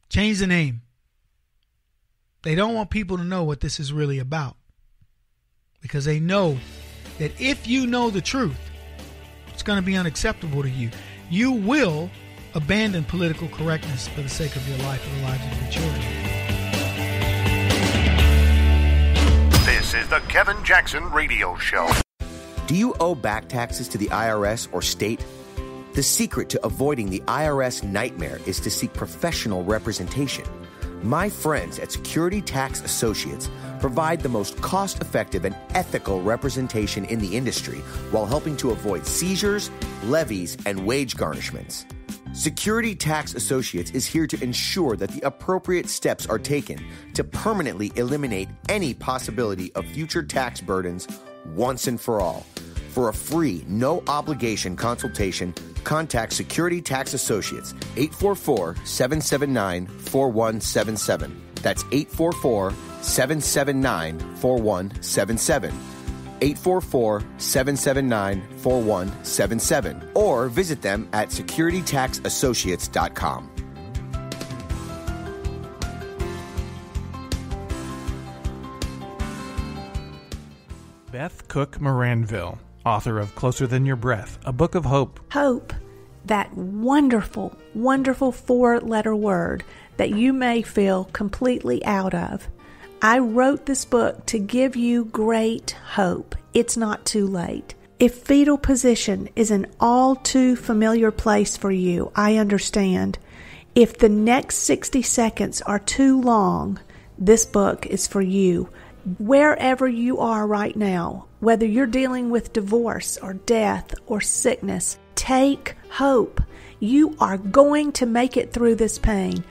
Change the name. They don't want people to know what this is really about, because they know that if you know the truth, it's going to be unacceptable to you. You will abandon political correctness for the sake of your life or the lives of your children. This is the Kevin Jackson Radio Show. Do you owe back taxes to the IRS or state? The secret to avoiding the IRS nightmare is to seek professional representation. My friends at Security Tax Associates provide the most cost-effective and ethical representation in the industry while helping to avoid seizures, levies, and wage garnishments. Security Tax Associates is here to ensure that the appropriate steps are taken to permanently eliminate any possibility of future tax burdens once and for all. For a free, no-obligation consultation, contact Security Tax Associates, 844-779-4177. That's 844-779-4177. 844-779-4177. Or visit them at securitytaxassociates.com. Beth Cook Moranville, author of Closer Than Your Breath, a book of hope. Hope, that wonderful, wonderful 4-letter word that you may feel completely out of. I wrote this book to give you great hope. It's not too late. If fetal position is an all too familiar place for you, I understand. If the next 60 seconds are too long, this book is for you. Wherever you are right now, whether you're dealing with divorce or death or sickness, take hope. You are going to make it through this pain.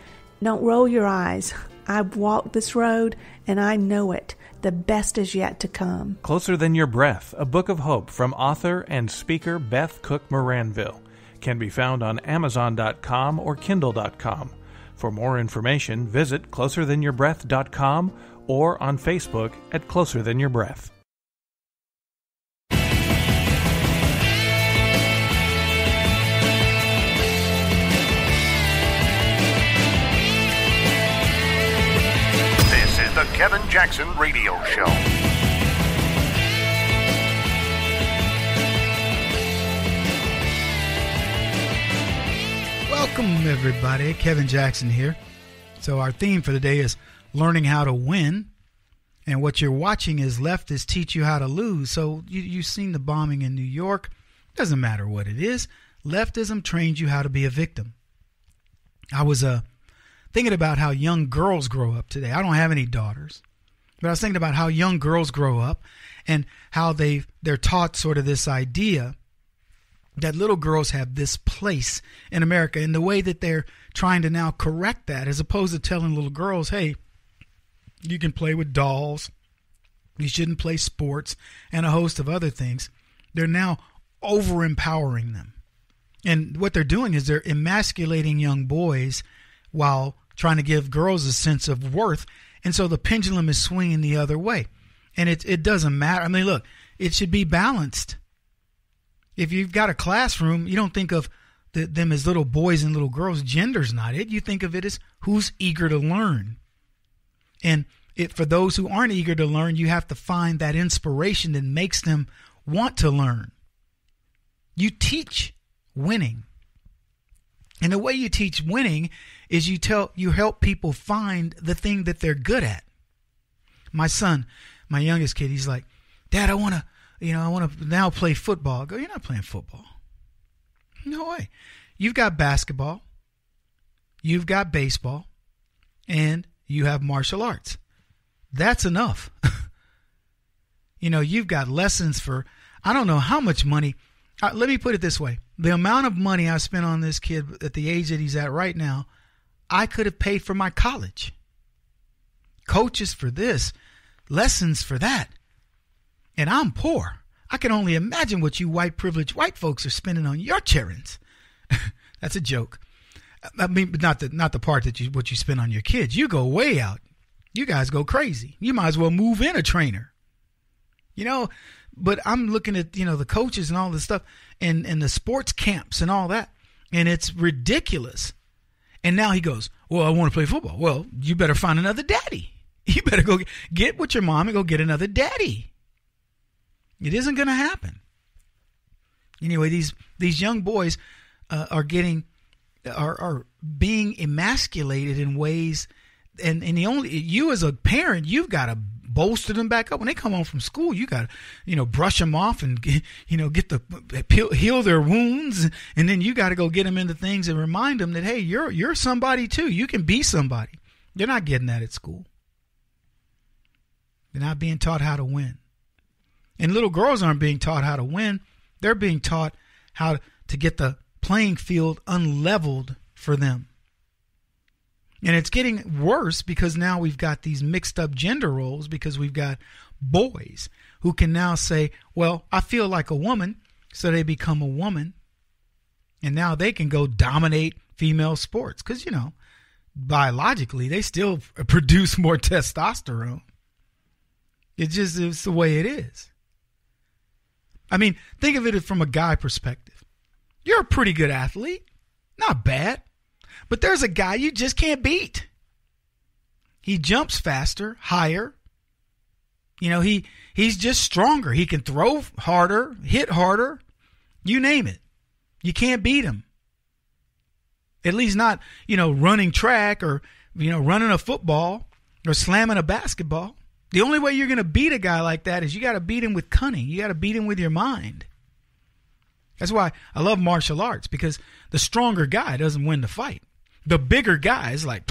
Don't roll your eyes. I've walked this road and I know it. The best is yet to come. Closer Than Your Breath, a book of hope from author and speaker Beth Cook Moranville, can be found on Amazon.com or Kindle.com. For more information, visit closerthanyourBreath.com or on Facebook at Closer Than Your Breath. This is the Kevin Jackson Radio Show. Welcome, everybody. Kevin Jackson here. So our theme for the day is learning how to win. And what you're watching is leftists teach you how to lose. So you've seen the bombing in New York. Doesn't matter what it is. Leftism trains you how to be a victim. I was thinking about how young girls grow up today. I don't have any daughters. But I was thinking about how young girls grow up and how they're taught sort of this idea that little girls have this place in America, and the way that they're trying to now correct that, as opposed to telling little girls, hey, you can play with dolls, you shouldn't play sports, and a host of other things. They're now over-empowering them. And what they're doing is they're emasculating young boys while trying to give girls a sense of worth. And so the pendulum is swinging the other way. And it doesn't matter. I mean, look, it should be balanced. If you've got a classroom, you don't think of them as little boys and little girls. Gender's not it. You think of it as who's eager to learn. And for those who aren't eager to learn, you have to find that inspiration that makes them want to learn. You teach winning. And the way you teach winning is you help people find the thing that they're good at. My son, my youngest kid, he's like, Dad, I want to now play football. I go, you're not playing football. No way. You've got basketball, you've got baseball, and you have martial arts. That's enough. You've got lessons for, I don't know how much money. Let me put it this way. The amount of money I spent on this kid at the age that he's at right now, I could have paid for my college. Coaches for this, lessons for that. And I'm poor. I can only imagine what you privileged white folks are spending on your childrens. That's a joke. I mean, but not the part that what you spend on your kids. You go way out. You guys go crazy. You might as well move in a trainer. But I'm looking at, the coaches and all this stuff and the sports camps and all that. And it's ridiculous. And now he goes, well, I want to play football. Well, you better find another daddy. You better go get with your mom and go get another daddy. It isn't going to happen. Anyway, these young boys are being emasculated in ways, and you as a parent, you've got to bolster them back up when they come home from school. You got to brush them off and heal their wounds, and then you got to go get them into things and remind them that, hey, you're somebody too. You can be somebody. They're not getting that at school. They're not being taught how to win. And little girls aren't being taught how to win. They're being taught how to get the playing field unleveled for them. And it's getting worse because now we've got these mixed up gender roles, because we've got boys who can now say, well, I feel like a woman, so they become a woman. And now they can go dominate female sports because, you know, biologically, they still produce more testosterone. It's the way it is. I mean, think of it from a guy perspective. You're a pretty good athlete. Not bad. But there's a guy you just can't beat. He jumps faster, higher. You know, he's just stronger. He can throw harder, hit harder. You name it. You can't beat him. At least not, you know, running track or, you know, running a football or slamming a basketball. The only way you're going to beat a guy like that is you got to beat him with cunning. You got to beat him with your mind. That's why I love martial arts, because the stronger guy doesn't win the fight. The bigger guy is like,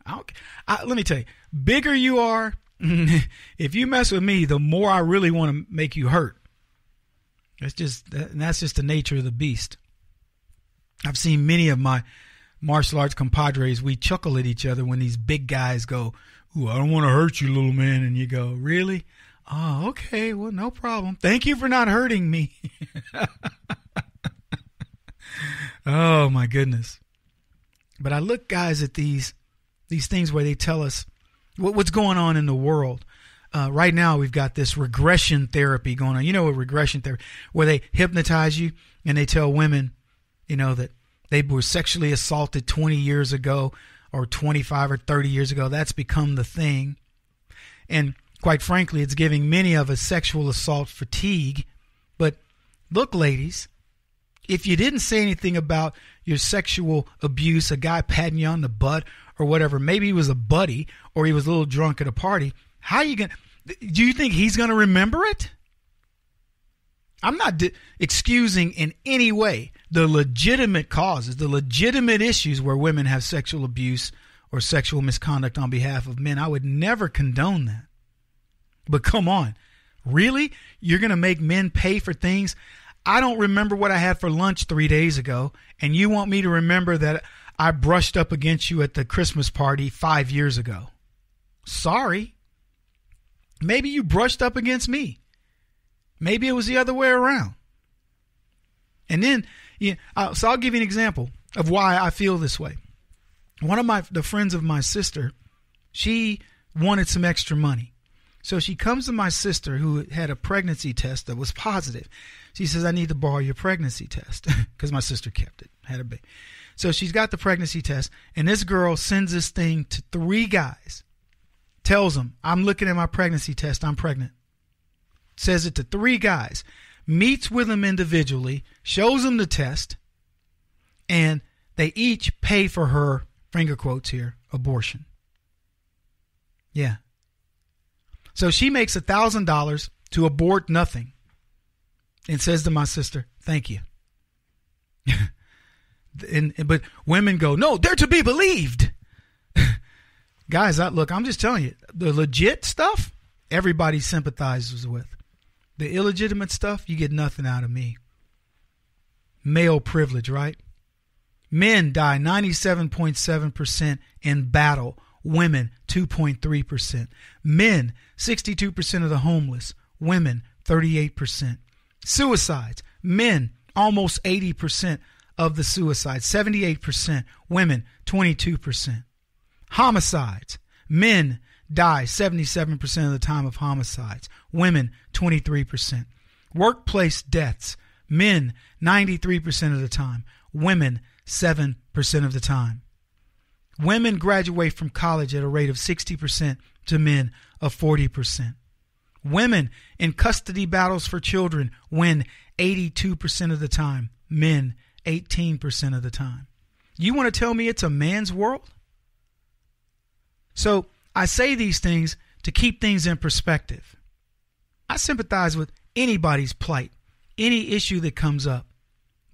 let me tell you, bigger you are, if you mess with me, the more I really want to make you hurt. That's just the nature of the beast. I've seen many of my martial arts compadres, we chuckle at each other when these big guys go, ooh, I don't want to hurt you, little man. And you go, really? Oh, okay. Well, no problem. Thank you for not hurting me. Oh, my goodness. But I look, guys, at these things where they tell us what's going on in the world. Right now, we've got this regression therapy going on. You know what regression therapy, where they hypnotize you and they tell women, you know, that they were sexually assaulted 20 years ago or 25 or 30 years ago. That's become the thing. And quite frankly, it's giving many of us sexual assault fatigue. But look, ladies, if you didn't say anything about your sexual abuse, a guy patting you on the butt or whatever, maybe he was a buddy or he was a little drunk at a party, how you going to, do you think he's going to remember it? I'm not excusing in any way the legitimate causes, the legitimate issues where women have sexual abuse or sexual misconduct on behalf of men. I would never condone that. But come on, really? You're going to make men pay for things? I don't remember what I had for lunch 3 days ago, and you want me to remember that I brushed up against you at the Christmas party 5 years ago. Sorry. Maybe you brushed up against me. Maybe it was the other way around. And then, so I'll give you an example of why I feel this way. One of the friends of my sister, she wanted some extra money. So she comes to my sister, who had a pregnancy test that was positive. She says, I need to borrow your pregnancy test, because my sister kept it, had a baby. So she's got the pregnancy test, and this girl sends this thing to 3 guys, tells them, I'm looking at my pregnancy test, I'm pregnant. Says it to 3 guys, meets with them individually, shows them the test, and they each pay for her, finger quotes here, abortion. Yeah. So she makes $1,000 to abort nothing and says to my sister, thank you. But women go, no, they're to be believed. Guys, look, I'm just telling you, the legit stuff, everybody sympathizes with. The illegitimate stuff, you get nothing out of me. Male privilege, right? Men die 97.7% in battle. Women, 2.3%. Men, 62% of the homeless. Women, 38%. Suicides, men, almost 80% of the suicides. 78%. Women, 22%. Homicides, men die 77% of the time of homicides. Women, 23%. Workplace deaths, men, 93% of the time. Women, 7% of the time. Women graduate from college at a rate of 60% to men of 40%. Women in custody battles for children win 82% of the time. Men, 18% of the time. You want to tell me it's a man's world? So I say these things to keep things in perspective. I sympathize with anybody's plight, any issue that comes up.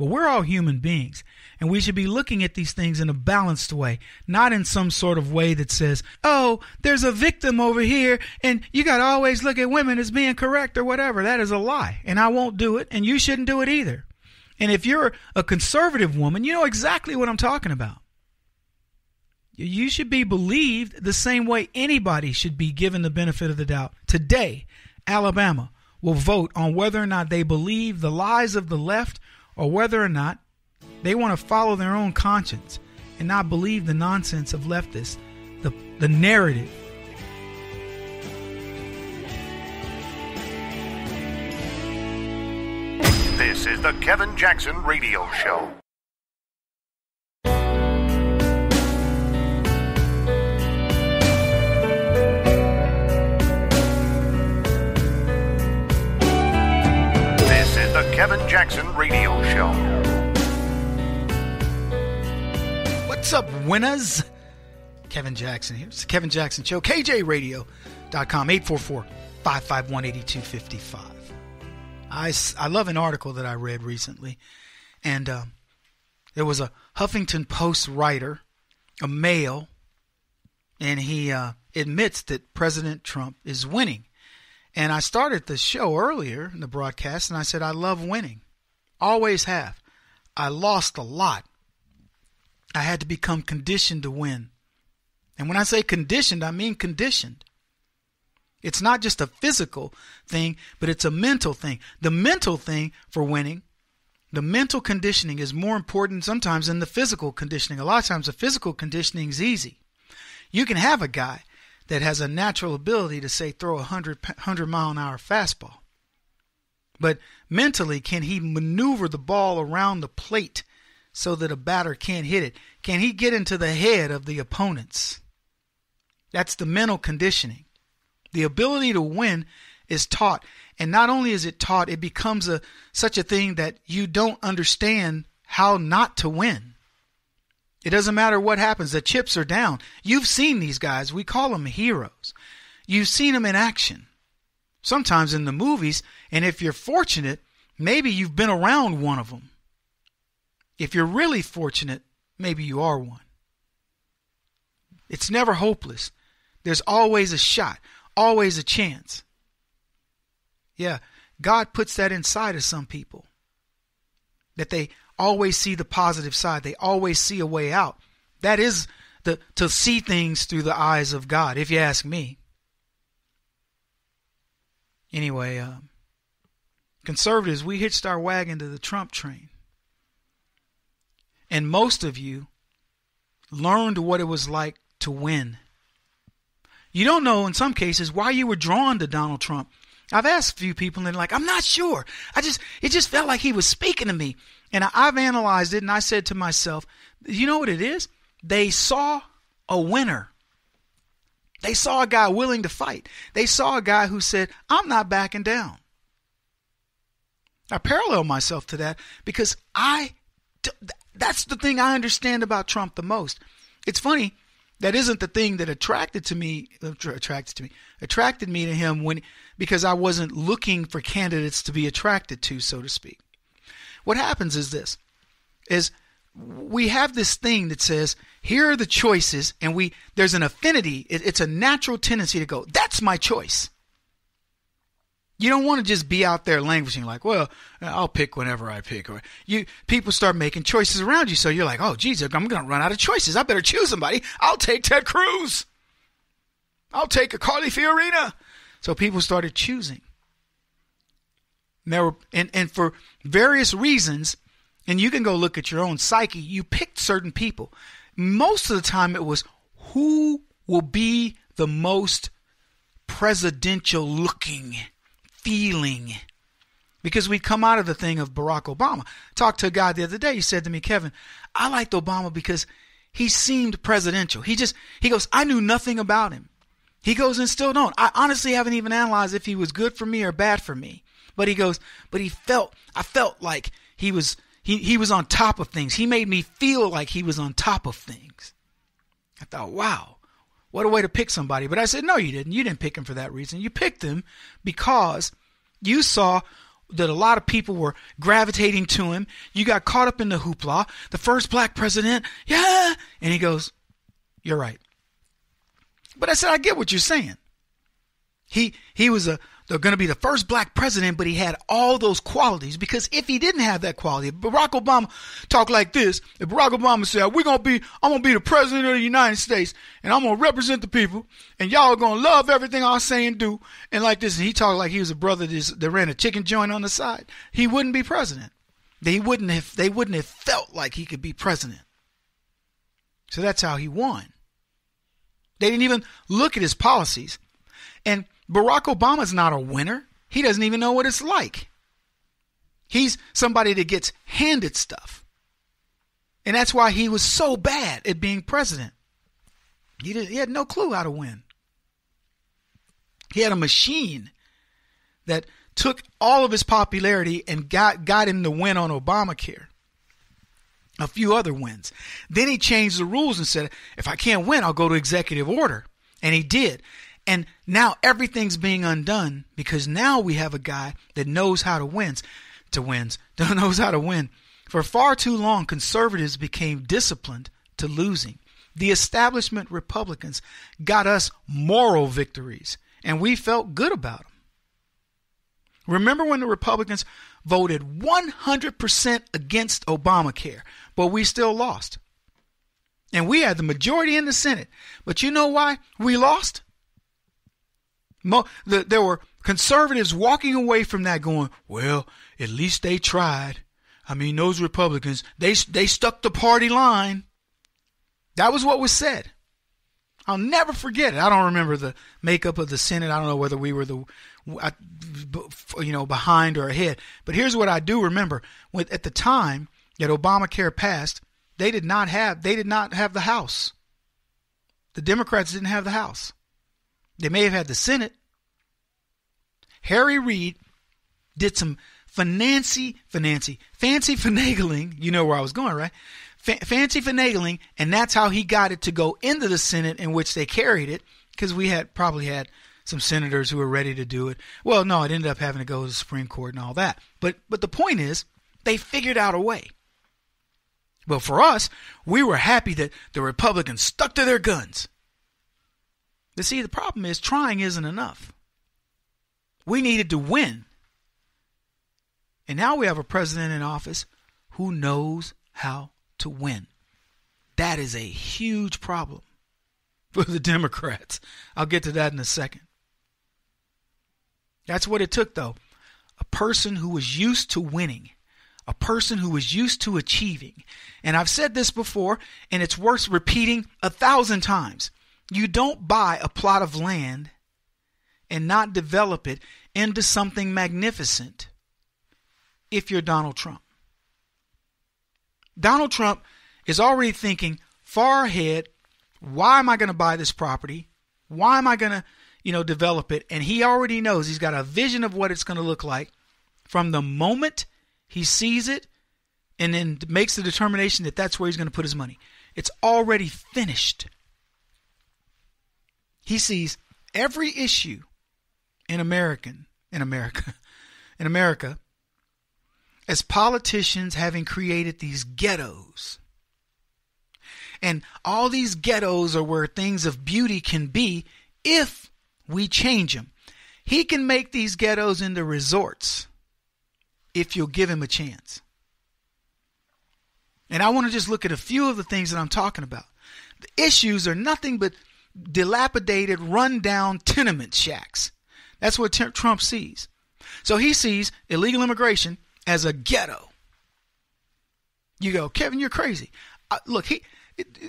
But we're all human beings, and we should be looking at these things in a balanced way, not in some sort of way that says, oh, there's a victim over here, and you got to always look at women as being correct or whatever. That is a lie, and I won't do it, and you shouldn't do it either. And if you're a conservative woman, you know exactly what I'm talking about. You should be believed the same way anybody should be given the benefit of the doubt. Today, Alabama will vote on whether or not they believe the lies of the left or whether or not they want to follow their own conscience and not believe the nonsense of leftists, the narrative. This is the Kevin Jackson Radio Show. This is the Kevin Jackson Radio Show. What's up, winners? Kevin Jackson here. It's the Kevin Jackson Show. KJRadio.com, 844-551-8255. I love an article that I read recently, and there was a Huffington Post writer, a male, and he admits that President Trump is winning. And I started the show earlier in the broadcast, and I said, I love winning. Always have. I lost a lot. I had to become conditioned to win. And when I say conditioned, I mean conditioned. It's not just a physical thing, but it's a mental thing. The mental thing for winning, the mental conditioning is more important sometimes than the physical conditioning. A lot of times the physical conditioning is easy. You can have a guy that has a natural ability to, say, throw a 100-mile-an-hour fastball. But mentally, can he maneuver the ball around the plate so that a batter can't hit it? Can he get into the head of the opponents? That's the mental conditioning. The ability to win is taught. And not only is it taught, it becomes such a thing that you don't understand how not to win. It doesn't matter what happens. The chips are down. You've seen these guys. We call them heroes. You've seen them in action. Sometimes in the movies. And if you're fortunate, maybe you've been around one of them. If you're really fortunate, maybe you are one. It's never hopeless. There's always a shot. Always a chance. Yeah, God puts that inside of some people. That they always see the positive side. They always see a way out. That is to see things through the eyes of God, if you ask me. Anyway, conservatives, we hitched our wagon to the Trump train. And most of you learned what it was like to win. You don't know, in some cases, why you were drawn to Donald Trump. I've asked a few people, and they're like, I'm not sure. It just felt like he was speaking to me. And I've analyzed it, and I said to myself, you know what it is? They saw a winner. They saw a guy willing to fight. They saw a guy who said, I'm not backing down. I parallel myself to that because that's the thing I understand about Trump the most. It's funny. That isn't the thing that attracted me to him because I wasn't looking for candidates to be attracted to, so to speak. What happens is this, is we have this thing that says, here are the choices, and there's an affinity. It's a natural tendency to go, that's my choice. You don't want to just be out there languishing like, well, I'll pick whenever I pick. Or people start making choices around you. So you're like, oh, geez, I'm going to run out of choices. I better choose somebody. I'll take Ted Cruz. I'll take a Carly Fiorina. So people started choosing. And for various reasons, and you can go look at your own psyche, you picked certain people. Most of the time it was who will be the most presidential looking feeling, because we come out of the thing of Barack Obama. Talked to a guy the other day. He said to me, Kevin, I liked Obama because he seemed presidential. He goes, I knew nothing about him. He goes, and still don't. I honestly haven't even analyzed if he was good for me or bad for me. But he goes, but I felt like he was on top of things. He made me feel like he was on top of things. I thought, wow. What a way to pick somebody. But I said, no, you didn't. You didn't pick him for that reason. You picked him because you saw that a lot of people were gravitating to him. You got caught up in the hoopla. The first black president. Yeah. And he goes, you're right. But I said, I get what you're saying. He was going to be the first black president, but he had all those qualities, because if he didn't have that quality, if Barack Obama talked like this, if Barack Obama said, I'm going to be the president of the United States, and I'm going to represent the people, and y'all are going to love everything I say and do, and like this, and he talked like he was a brother that ran a chicken joint on the side, he wouldn't be president. They wouldn't have felt like he could be president. So that's how he won. They didn't even look at his policies. And Barack Obama's not a winner. He doesn't even know what it's like. He's somebody that gets handed stuff. And that's why he was so bad at being president. He had no clue how to win. He had a machine that took all of his popularity and got him to win on Obamacare. A few other wins. Then he changed the rules and said, if I can't win, I'll go to executive order. And he did. And now everything's being undone, because now we have a guy that knows how to win. Knows how to win. For far too long, conservatives became disciplined to losing. The establishment Republicans got us moral victories, and we felt good about them. Remember when the Republicans voted 100% against Obamacare, but we still lost. And we had the majority in the Senate. But you know why we lost? There were conservatives walking away from that going, well, at least they tried. I mean, those Republicans, they stuck the party line. That was what was said. I'll never forget it. I don't remember the makeup of the Senate. I don't know whether we were behind or ahead. But here's what I do remember. At the time that Obamacare passed, they did not have the House. The Democrats didn't have the House. They may have had the Senate. Harry Reid did some fancy finagling. You know where I was going, right? Fancy finagling, and that's how he got it to go into the Senate, in which they carried it, because we probably had some senators who were ready to do it. Well, no, it ended up having to go to the Supreme Court and all that. But the point is, they figured out a way. Well, for us, we were happy that the Republicans stuck to their guns. But see, the problem is trying isn't enough. We needed to win. And now we have a president in office who knows how to win. That is a huge problem for the Democrats. I'll get to that in a second. That's what it took, though. A person who was used to winning. A person who was used to achieving. And I've said this before, and it's worth repeating 1,000 times. You don't buy a plot of land and not develop it into something magnificent if you're Donald Trump. Donald Trump is already thinking far ahead. Why am I going to buy this property? Why am I going to, develop it? And he already knows. He's got a vision of what it's going to look like from the moment he sees it, and then makes the determination that that's where he's going to put his money. It's already finished. He sees every issue in America as politicians having created these ghettos. And all these ghettos are where things of beauty can be if we change them. He can make these ghettos into resorts if you'll give him a chance. And I want to just look at a few of the things that I'm talking about. The issues are nothing but dilapidated, run-down tenement shacks. That's what Trump sees. So he sees illegal immigration as a ghetto. You go, Kevin, you're crazy. Look,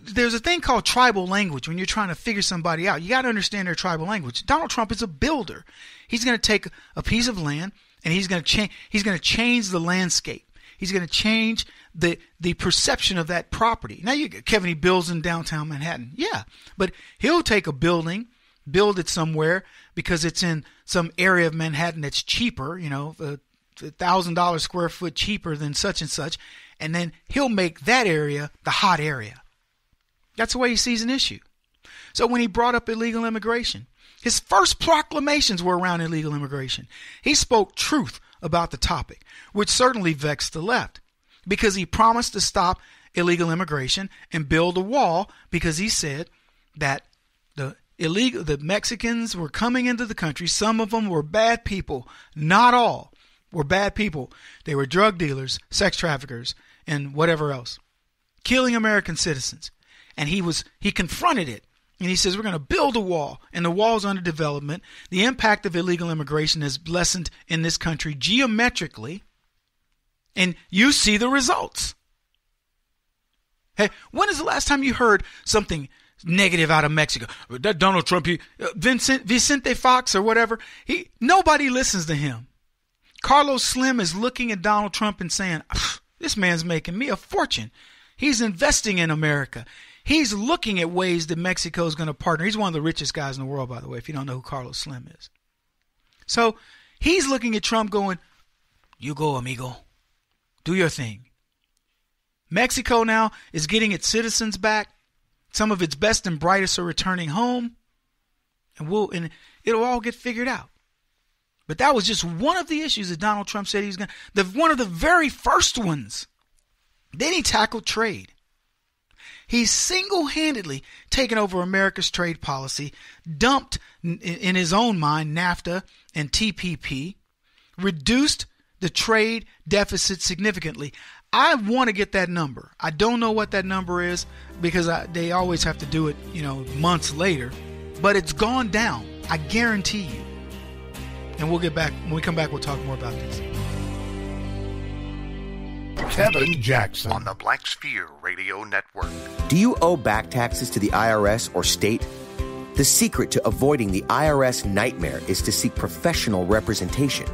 there's a thing called tribal language when you're trying to figure somebody out. You got to understand their tribal language. Donald Trump is a builder. He's going to take a piece of land and he's going to change the landscape. He's going to change the perception of that property. Now, Kevin, he builds in downtown Manhattan. Yeah, but he'll take a building, build it somewhere because it's in some area of Manhattan that's cheaper, $1,000 square foot cheaper than such and such, and then he'll make that area the hot area. That's the way he sees an issue. So when he brought up illegal immigration, his first proclamations were around illegal immigration. He spoke truth about the topic, which certainly vexed the left, because he promised to stop illegal immigration and build a wall, because he said that the Mexicans were coming into the country. Some of them were bad people. Not all were bad people. They were drug dealers, sex traffickers, and whatever else, killing American citizens. And he confronted it. And he says, we're going to build a wall, and the wall's under development. The impact of illegal immigration has lessened in this country geometrically, and you see the results. Hey, when is the last time you heard something negative out of Mexico? That Donald Trump, Vicente Fox or whatever, nobody listens to him. Carlos Slim is looking at Donald Trump and saying, this man's making me a fortune. He's investing in America. He's looking at ways that Mexico is going to partner. He's one of the richest guys in the world, by the way, if you don't know who Carlos Slim is. So he's looking at Trump going, you go, amigo. Do your thing. Mexico now is getting its citizens back. Some of its best and brightest are returning home, and it'll all get figured out. But that was just one of the issues that Donald Trump said he was going to, one of the very first ones. Then he tackled trade. He's single-handedly taken over America's trade policy, dumped in his own mind NAFTA and TPP, reduced the trade deficit significantly. I want to get that number. I don't know what that number is, because they always have to do it, months later. But it's gone down. I guarantee you. And we'll get back. When we come back, we'll talk more about this. Kevin Jackson on the Black Sphere Radio Network. Do you owe back taxes to the IRS or state? The secret to avoiding the IRS nightmare is to seek professional representation.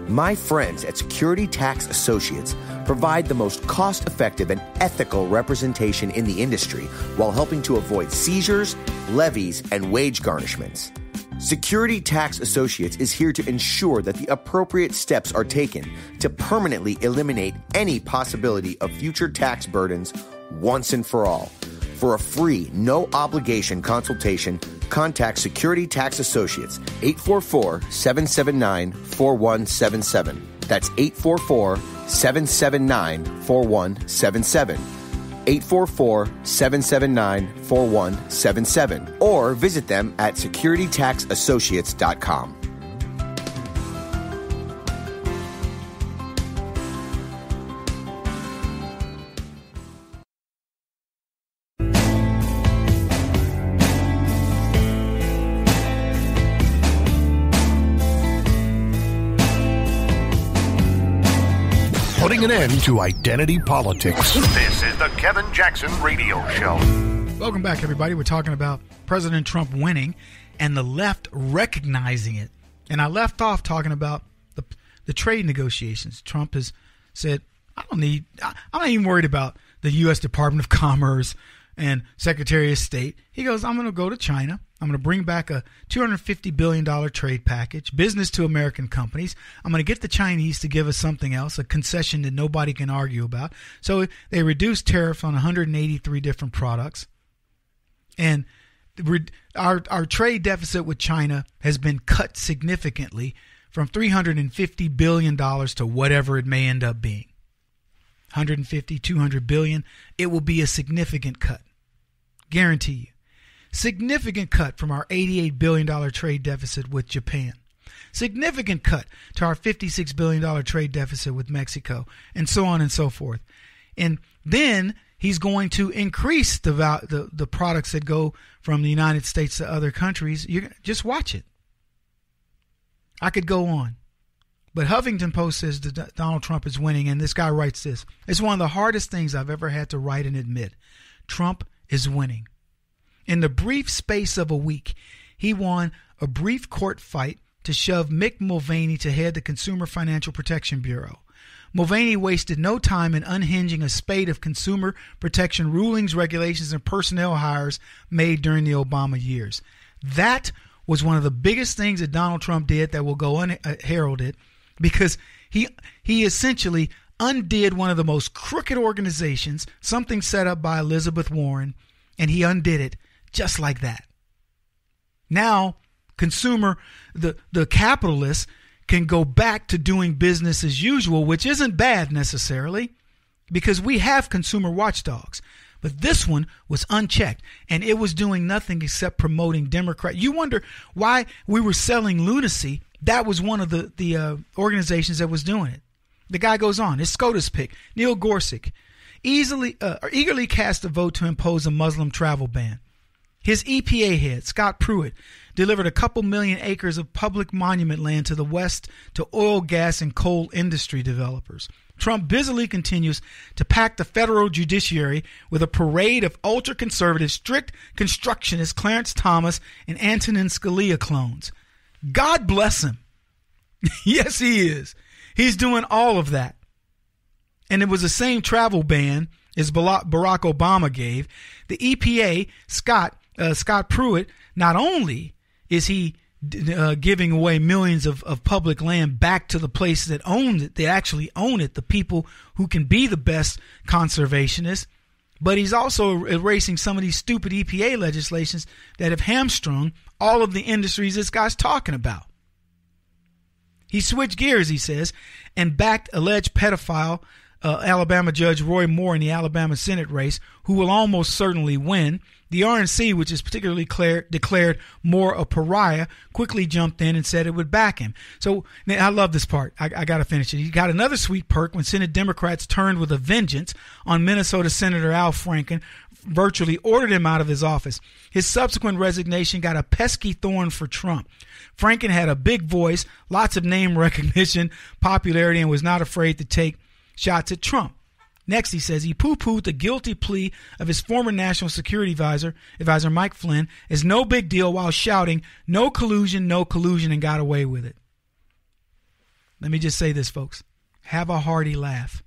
My friends at Security Tax Associates provide the most cost-effective and ethical representation in the industry while helping to avoid seizures, levies, and wage garnishments. Security Tax Associates is here to ensure that the appropriate steps are taken to permanently eliminate any possibility of future tax burdens once and for all. For a free, no-obligation consultation, contact Security Tax Associates, 844-779-4177. That's 844-779-4177. 844-779-4177. Or visit them at securitytaxassociates.com. Putting an end to identity politics. This is the Kevin Jackson Radio Show. Welcome back, everybody. We're talking about President Trump winning and the left recognizing it. And I left off talking about the trade negotiations. Trump has said, I'm not even worried about the U.S. Department of Commerce and Secretary of State. He goes, I'm going to go to China. I'm going to bring back a $250 billion trade package, business to American companies. I'm going to get the Chinese to give us something else, a concession that nobody can argue about. So they reduced tariffs on 183 different products. And our trade deficit with China has been cut significantly from $350 billion to whatever it may end up being. 150, 200 billion. It will be a significant cut. Guarantee you. Significant cut from our $88 billion trade deficit with Japan. Significant cut to our $56 billion trade deficit with Mexico, and so on and so forth. And then he's going to increase the products that go from the United States to other countries. Just watch it. I could go on. But Huffington Post says that Donald Trump is winning, and this guy writes this. It's one of the hardest things I've ever had to write and admit. Trump is winning. In the brief space of a week, he won a brief court fight to shove Mick Mulvaney to head the Consumer Financial Protection Bureau. Mulvaney wasted no time in unhinging a spate of consumer protection rulings, regulations, and personnel hires made during the Obama years. That was one of the biggest things that Donald Trump did that will go unheralded, because he essentially undid one of the most crooked organizations, something set up by Elizabeth Warren, and he undid it just like that. Now, the capitalists can go back to doing business as usual, which isn't bad necessarily, because we have consumer watchdogs. But this one was unchecked, and it was doing nothing except promoting Democrat. You wonder why we were selling lunacy. That was one of the organizations that was doing it. The guy goes on. It's SCOTUS pick. Neil Gorsuch eagerly cast a vote to impose a Muslim travel ban. His EPA head, Scott Pruitt, delivered a couple million acres of public monument land to the West to oil, gas, and coal industry developers. Trump busily continues to pack the federal judiciary with a parade of ultra-conservative, strict constructionist Clarence Thomas and Antonin Scalia clones. God bless him. Yes, he is. He's doing all of that. And it was the same travel ban as Barack Obama gave. The EPA, Scott Pruitt, not only is he giving away millions of public land back to the places that own it, they actually own it, the people who can be the best conservationists, but he's also erasing some of these stupid EPA legislations that have hamstrung all of the industries this guy's talking about. He switched gears, he says, and backed alleged pedophile Alabama Judge Roy Moore in the Alabama Senate race, who will almost certainly win. The RNC, which is particularly declared Moore a pariah, quickly jumped in and said it would back him. So I love this part. I got to finish it. He got another sweet perk when Senate Democrats turned with a vengeance on Minnesota Senator Al Franken, virtually ordered him out of his office. His subsequent resignation got a pesky thorn for Trump. Franken had a big voice, lots of name recognition, popularity, and was not afraid to take shots at Trump. Next, he says he poo-pooed the guilty plea of his former national security advisor Mike Flynn as no big deal while shouting, no collusion, and got away with it. Let me just say this, folks. Have a hearty laugh.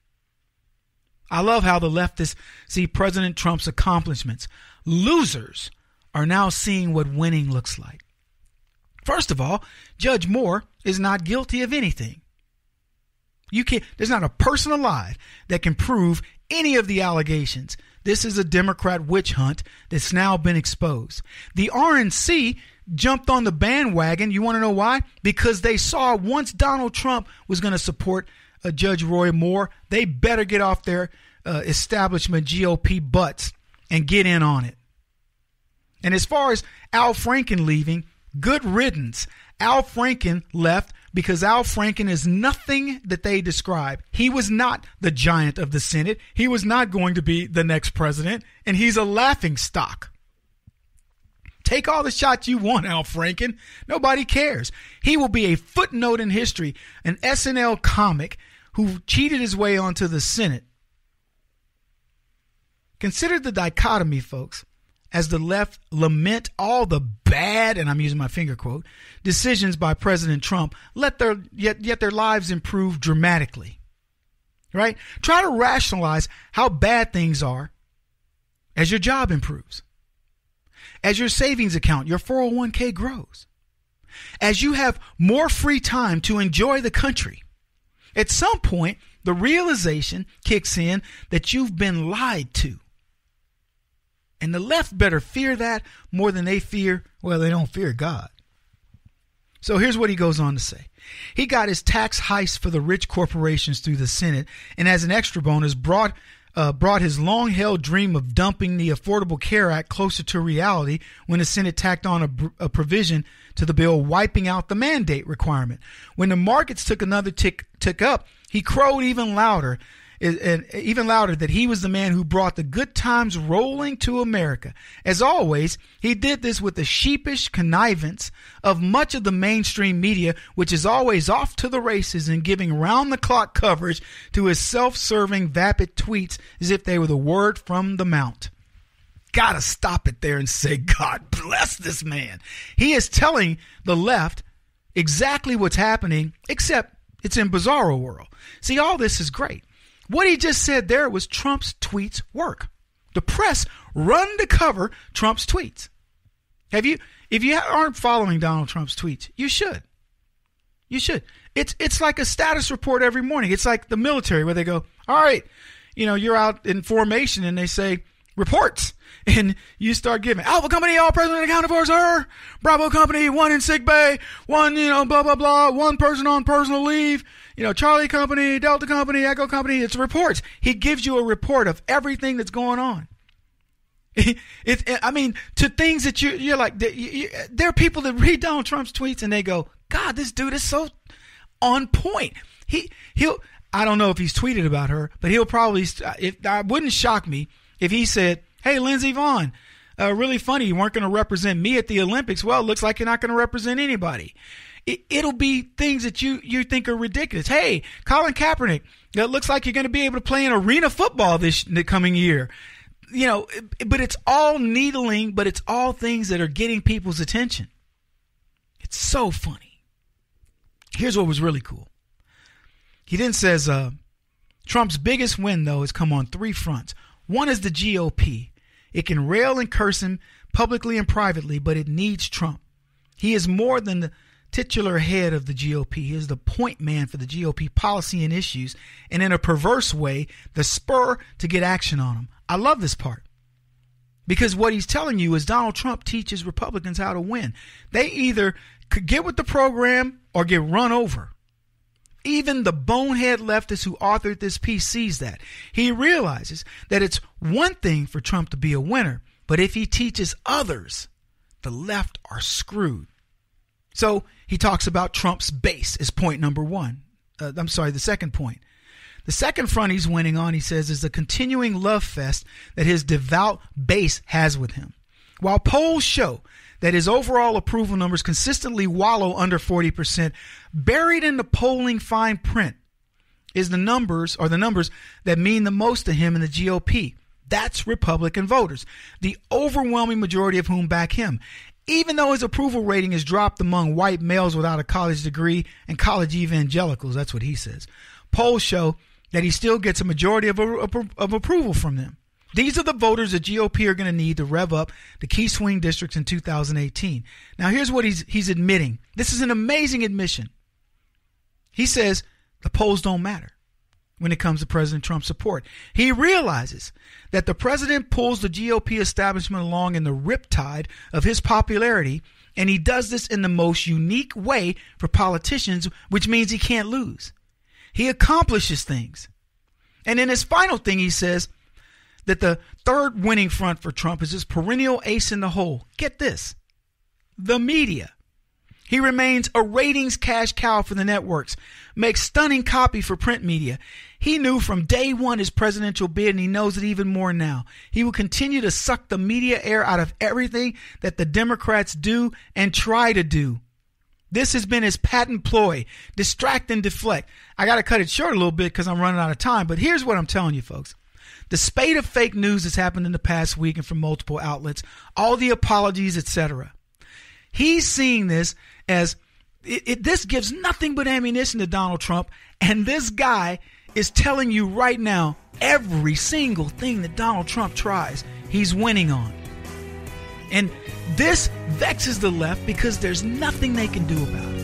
I love how the leftists see President Trump's accomplishments. Losers are now seeing what winning looks like. First of all, Judge Moore is not guilty of anything. There's not a person alive that can prove any of the allegations. This is a Democrat witch hunt that's now been exposed. The RNC jumped on the bandwagon. You want to know why? Because they saw once Donald Trump was going to support Judge Roy Moore, they better get off their establishment GOP butts and get in on it. And as far as Al Franken leaving, good riddance. Al Franken left because Al Franken is nothing that they describe. He was not the giant of the Senate. He was not going to be the next president, and he's a laughing stock. Take all the shots you want, Al Franken. Nobody cares. He will be a footnote in history, an SNL comic who cheated his way onto the Senate. Consider the dichotomy, folks, as the left lament all the bad, and I'm using my finger quote, decisions by President Trump, yet their lives improve dramatically. Right? Try to rationalize how bad things are as your job improves, as your savings account, your 401k grows, as you have more free time to enjoy the country. At some point, the realization kicks in that you've been lied to. And the left better fear that more than they don't fear God. So here's what he goes on to say. He got his tax heist for the rich corporations through the Senate, and as an extra bonus brought his long-held dream of dumping the Affordable Care Act closer to reality when the Senate tacked on a provision to the bill wiping out the mandate requirement. When the markets took another tick up, he crowed even louder that he was the man who brought the good times rolling to America. As always, he did this with the sheepish connivance of much of the mainstream media, which is always off to the races and giving round-the-clock coverage to his self-serving, vapid tweets as if they were the word from the mount. Gotta stop it there and say, God bless this man. He is telling the left exactly what's happening, except it's in bizarro world. See, all this is great. What he just said there was Trump's tweets work. The press run to cover Trump's tweets. If you aren't following Donald Trump's tweets, you should. You should. It's like a status report every morning. It's like the military where they go, all right, you're out in formation and they say, reports. And you start giving Alpha Company, all president accounted for, sir. Bravo Company, 1 in sick bay, 1, blah, blah, blah, 1 person on personal leave. Charlie Company, Delta Company, Echo Company. It's reports. He gives you a report of everything that's going on. To things that you're like, there are people that read Donald Trump's tweets and they go, God, this dude is so on point. I don't know if he's tweeted about her, but he'll probably, it wouldn't shock me if he said, hey, Lindsey Vonn, really funny. You weren't going to represent me at the Olympics. Well, it looks like you're not going to represent anybody. It'll be things that you think are ridiculous. Hey, Colin Kaepernick, it looks like you're going to be able to play in arena football the coming year. But it's all needling, but it's all things that are getting people's attention. It's so funny. Here's what was really cool. He then says, Trump's biggest win, though, has come on 3 fronts. One is the GOP. It can rail and curse him publicly and privately, but it needs Trump. He is more than the titular head of the GOP. He is the point man for the GOP policy and issues, and in a perverse way, the spur to get action on him. I love this part because what he's telling you is Donald Trump teaches Republicans how to win. They either could get with the program or get run over. Even the bonehead leftist who authored this piece sees that. He realizes that it's one thing for Trump to be a winner, but if he teaches others, the left are screwed. So he talks about Trump's base as point number 1. The second point. The second front he's winning on, he says, is the continuing love fest that his devout base has with him. While polls show that his overall approval numbers consistently wallow under 40%, buried in the polling fine print is the numbers that mean the most to him in the GOP. That's Republican voters, the overwhelming majority of whom back him. Even though his approval rating has dropped among white males without a college degree and college evangelicals, that's what he says, polls show that he still gets a majority of approval from them. These are the voters the GOP are going to need to rev up the key swing districts in 2018. Now, here's what he's admitting. This is an amazing admission. He says the polls don't matter when it comes to President Trump's support. He realizes that the president pulls the GOP establishment along in the riptide of his popularity, and he does this in the most unique way for politicians, which means he can't lose. He accomplishes things. And in his final thing, he says that the third winning front for Trump is his perennial ace in the hole. Get this, the media. He remains a ratings cash cow for the networks, makes stunning copy for print media. He knew from day one his presidential bid, and he knows it even more now. He will continue to suck the media air out of everything that the Democrats do and try to do. This has been his patent ploy, distract and deflect. I got to cut it short a little bit because I'm running out of time, but here's what I'm telling you, folks. The spate of fake news that's happened in the past week and from multiple outlets, all the apologies, etc. He's seeing this as this gives nothing but ammunition to Donald Trump, and this guy is telling you right now every single thing that Donald Trump tries, he's winning on. And this vexes the left because there's nothing they can do about it.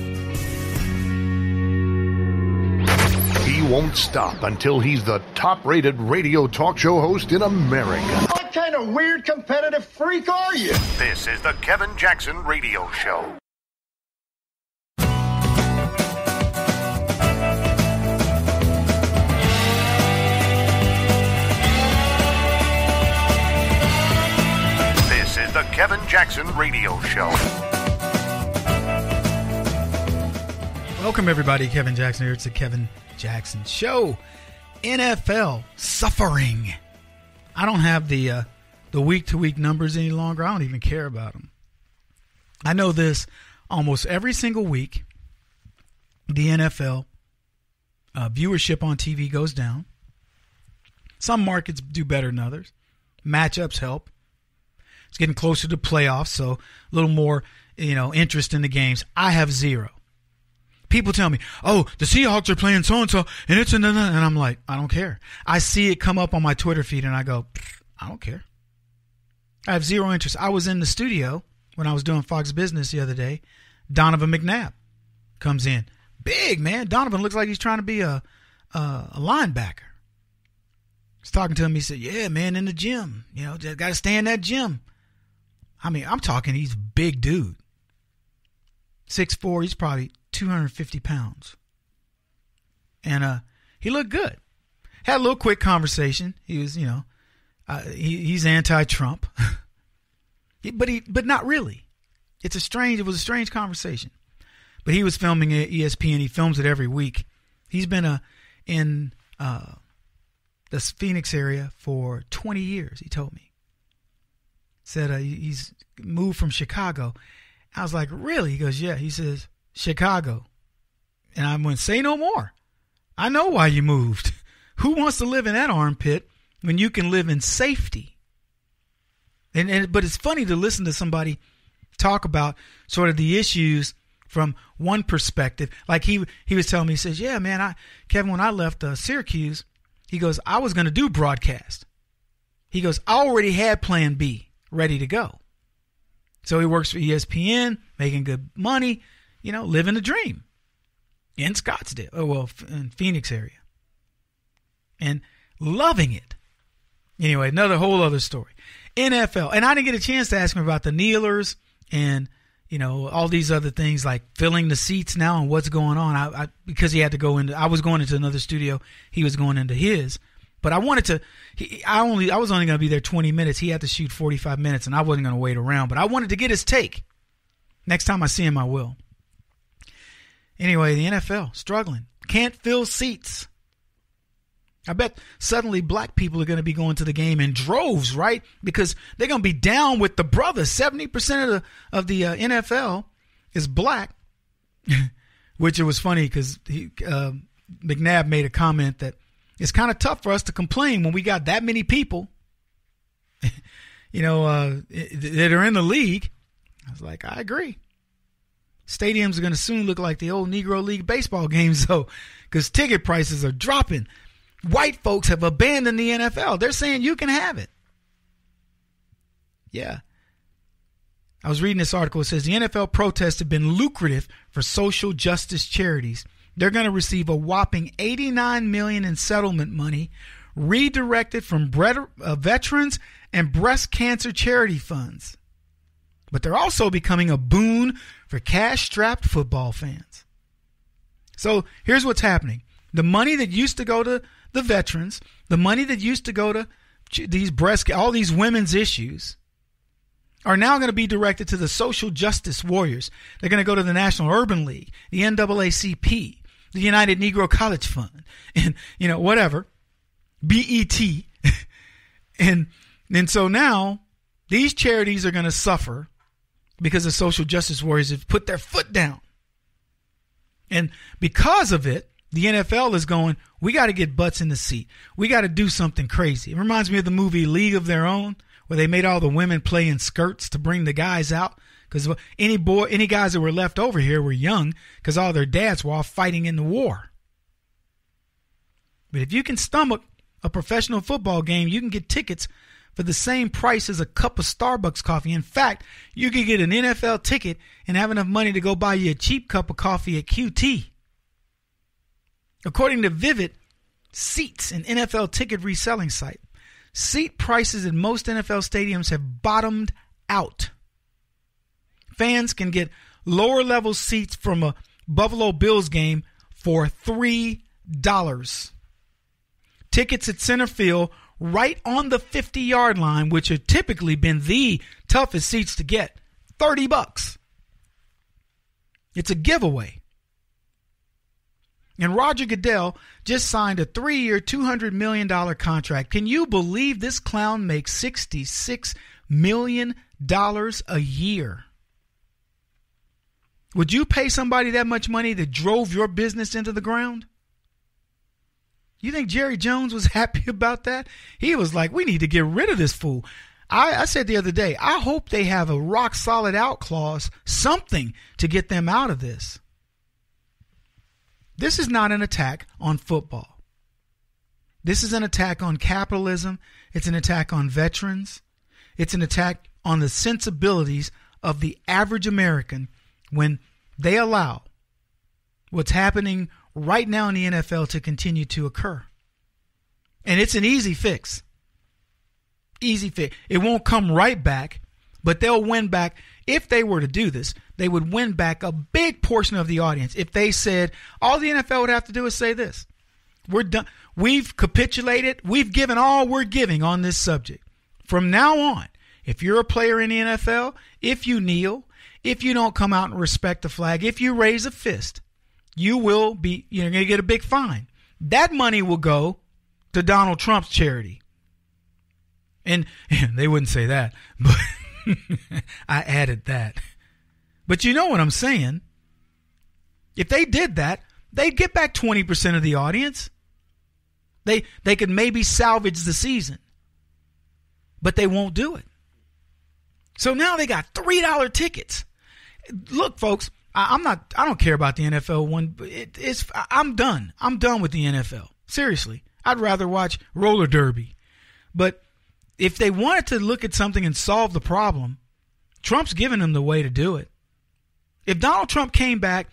He won't stop until he's the top-rated radio talk show host in America. What kind of weird competitive freak are you? This is the Kevin Jackson Radio Show. This is the Kevin Jackson Radio Show. Welcome, everybody. Kevin Jackson here. It's the Kevin Jackson Show. NFL suffering. I don't have the week-to-week numbers any longer. I don't even care about them. I know this. Almost every single week, the NFL viewership on TV goes down. Some markets do better than others. Matchups help. It's getting closer to playoffs, so a little more, interest in the games. I have zero. People tell me, oh, the Seahawks are playing so-and-so, and it's and I'm like, I don't care. I see it come up on my Twitter feed, and I go, I don't care. I have zero interest. I was in the studio when I was doing Fox Business the other day. Donovan McNabb comes in. Big, man. Donovan looks like he's trying to be a linebacker. was talking to him. He said, yeah, man, in the gym. You know, just got to stay in that gym. I mean, I'm talking he's a big dude. 6'4", he's probably 250 pounds. And he looked good. Had a little quick conversation. He was, you know, he's anti-Trump. but not really. It was a strange conversation. But he was filming at ESPN. He films it every week. He's been in the Phoenix area for 20 years, he told me. Said he's moved from Chicago. I was like, really? He goes, yeah. He says, Chicago. And I went, say no more. I know why you moved. Who wants to live in that armpit when you can live in safety? But it's funny to listen to somebody talk about sort of the issues from one perspective. Like he was telling me, he says, yeah, man, Kevin, when I left Syracuse, he goes, I was going to do broadcast. He goes, I already had plan B ready to go. So he works for ESPN, making good money, you know, living the dream in Scottsdale, in Phoenix area. And loving it. Anyway, another whole other story. NFL. And I didn't get a chance to ask him about the kneelers and, you know, all these other things like filling the seats now and what's going on. Because he had to go into, I was going into another studio. He was going into his. But I wanted to, I was only going to be there 20 minutes. He had to shoot 45 minutes and I wasn't going to wait around. But I wanted to get his take. Next time I see him, I will. Anyway, the NFL, struggling. Can't fill seats. I bet suddenly black people are going to be going to the game in droves, right? Because they're going to be down with the brothers. 70% of the NFL is black, which it was funny because McNabb made a comment that it's kind of tough for us to complain when we got that many people, you know, that are in the league. I was like, I agree. Stadiums are going to soon look like the old Negro League baseball games, though, because ticket prices are dropping. White folks have abandoned the NFL. They're saying you can have it. Yeah. I was reading this article. It says the NFL protests have been lucrative for social justice charities. They're going to receive a whopping $89 million in settlement money redirected from veterans and breast cancer charity funds. But they're also becoming a boon for cash-strapped football fans. So here's what's happening. The money that used to go to the veterans, the money that used to go to these all these women's issues are now going to be directed to the social justice warriors. They're going to go to the National Urban League, the NAACP, the United Negro College Fund, and, you know, whatever, BET. and so now these charities are going to suffer because the social justice warriors have put their foot down. And because of it, the NFL is going, we got to get butts in the seat. We got to do something crazy. It reminds me of the movie League of Their Own, where they made all the women play in skirts to bring the guys out. Because any guys that were left over here were young because all their dads were all fighting in the war. But if you can stomach a professional football game, you can get tickets for the same price as a cup of Starbucks coffee. In fact, you can get an NFL ticket and have enough money to go buy you a cheap cup of coffee at QT. According to Vivid Seats, an NFL ticket reselling site, seat prices in most NFL stadiums have bottomed out. Fans can get lower level seats from a Buffalo Bills game for $3. Tickets at center field right on the 50-yard line, which have typically been the toughest seats to get, $30. It's a giveaway. And Roger Goodell just signed a 3-year, $200 million contract. Can you believe this clown makes $66 million a year? Would you pay somebody that much money that drove your business into the ground? You think Jerry Jones was happy about that? He was like, we need to get rid of this fool. I said the other day, I hope they have a rock solid out clause, something to get them out of this. This is not an attack on football. This is an attack on capitalism. It's an attack on veterans. It's an attack on the sensibilities of the average American when they allow what's happening right now in the NFL to continue to occur. And it's an easy fix. Easy fix. It won't come right back, but they'll win back. If they were to do this, they would win back a big portion of the audience. If they said, all the NFL would have to do is say this: we're done. We've capitulated. We've given all we're giving on this subject. From now on, if you're a player in the NFL, if you kneel, if you don't come out and respect the flag, if you raise a fist, you're going to get a big fine. That money will go to Donald Trump's charity. And they wouldn't say that, but I added that. But you know what I'm saying. If they did that, they'd get back 20% of the audience. They could maybe salvage the season. But they won't do it. So now they got $3 tickets. Look, folks, I don't care about the NFL one. I'm done. I'm done with the NFL. Seriously. I'd rather watch roller derby. But if they wanted to look at something and solve the problem, Trump's giving them the way to do it. If Donald Trump came back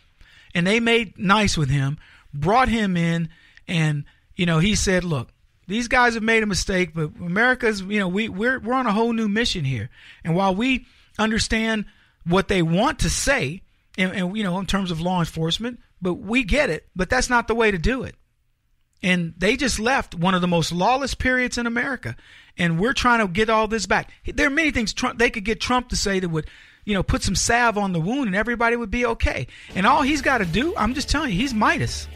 and they made nice with him, brought him in, and he said, look, these guys have made a mistake, but America's, we're on a whole new mission here. And while we understand what they want to say, and in terms of law enforcement, but we get it, but that's not the way to do it. And they just left one of the most lawless periods in America. And we're trying to get all this back. There are many things they could get Trump to say that would, put some salve on the wound and everybody would be okay. And all he's got to do, I'm just telling you, he's Midas.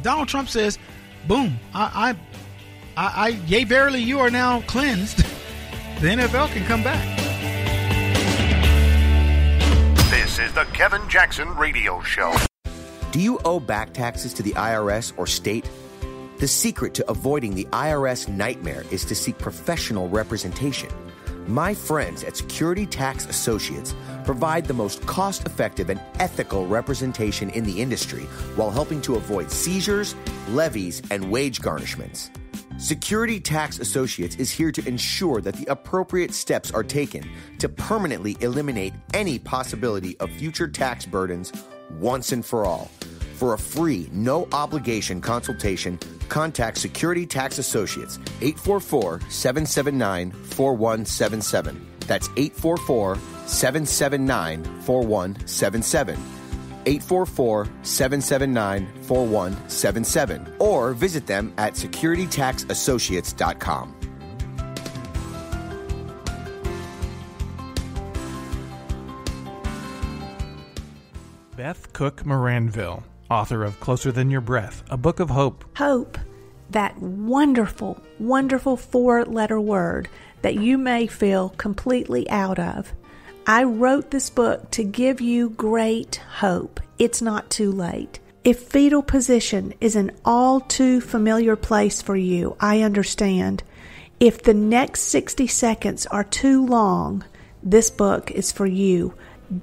Donald Trump says, boom, yea, verily, you are now cleansed. The NFL can come back. This is the Kevin Jackson Radio Show. Do you owe back taxes to the IRS or state? The secret to avoiding the IRS nightmare is to seek professional representation. My friends at Security Tax Associates provide the most cost-effective and ethical representation in the industry while helping to avoid seizures, levies, and wage garnishments. Security Tax Associates is here to ensure that the appropriate steps are taken to permanently eliminate any possibility of future tax burdens once and for all. For a free, no-obligation consultation, contact Security Tax Associates, 844-779-4177. That's 844-779-4177. 844-779-4177. Or visit them at securitytaxassociates.com. Beth Cook Moranville, author of Closer Than Your Breath, a book of hope. Hope, that wonderful, wonderful 4-letter word that you may feel completely out of. I wrote this book to give you great hope. It's not too late. If fetal position is an all too familiar place for you, I understand. If the next 60 seconds are too long, this book is for you.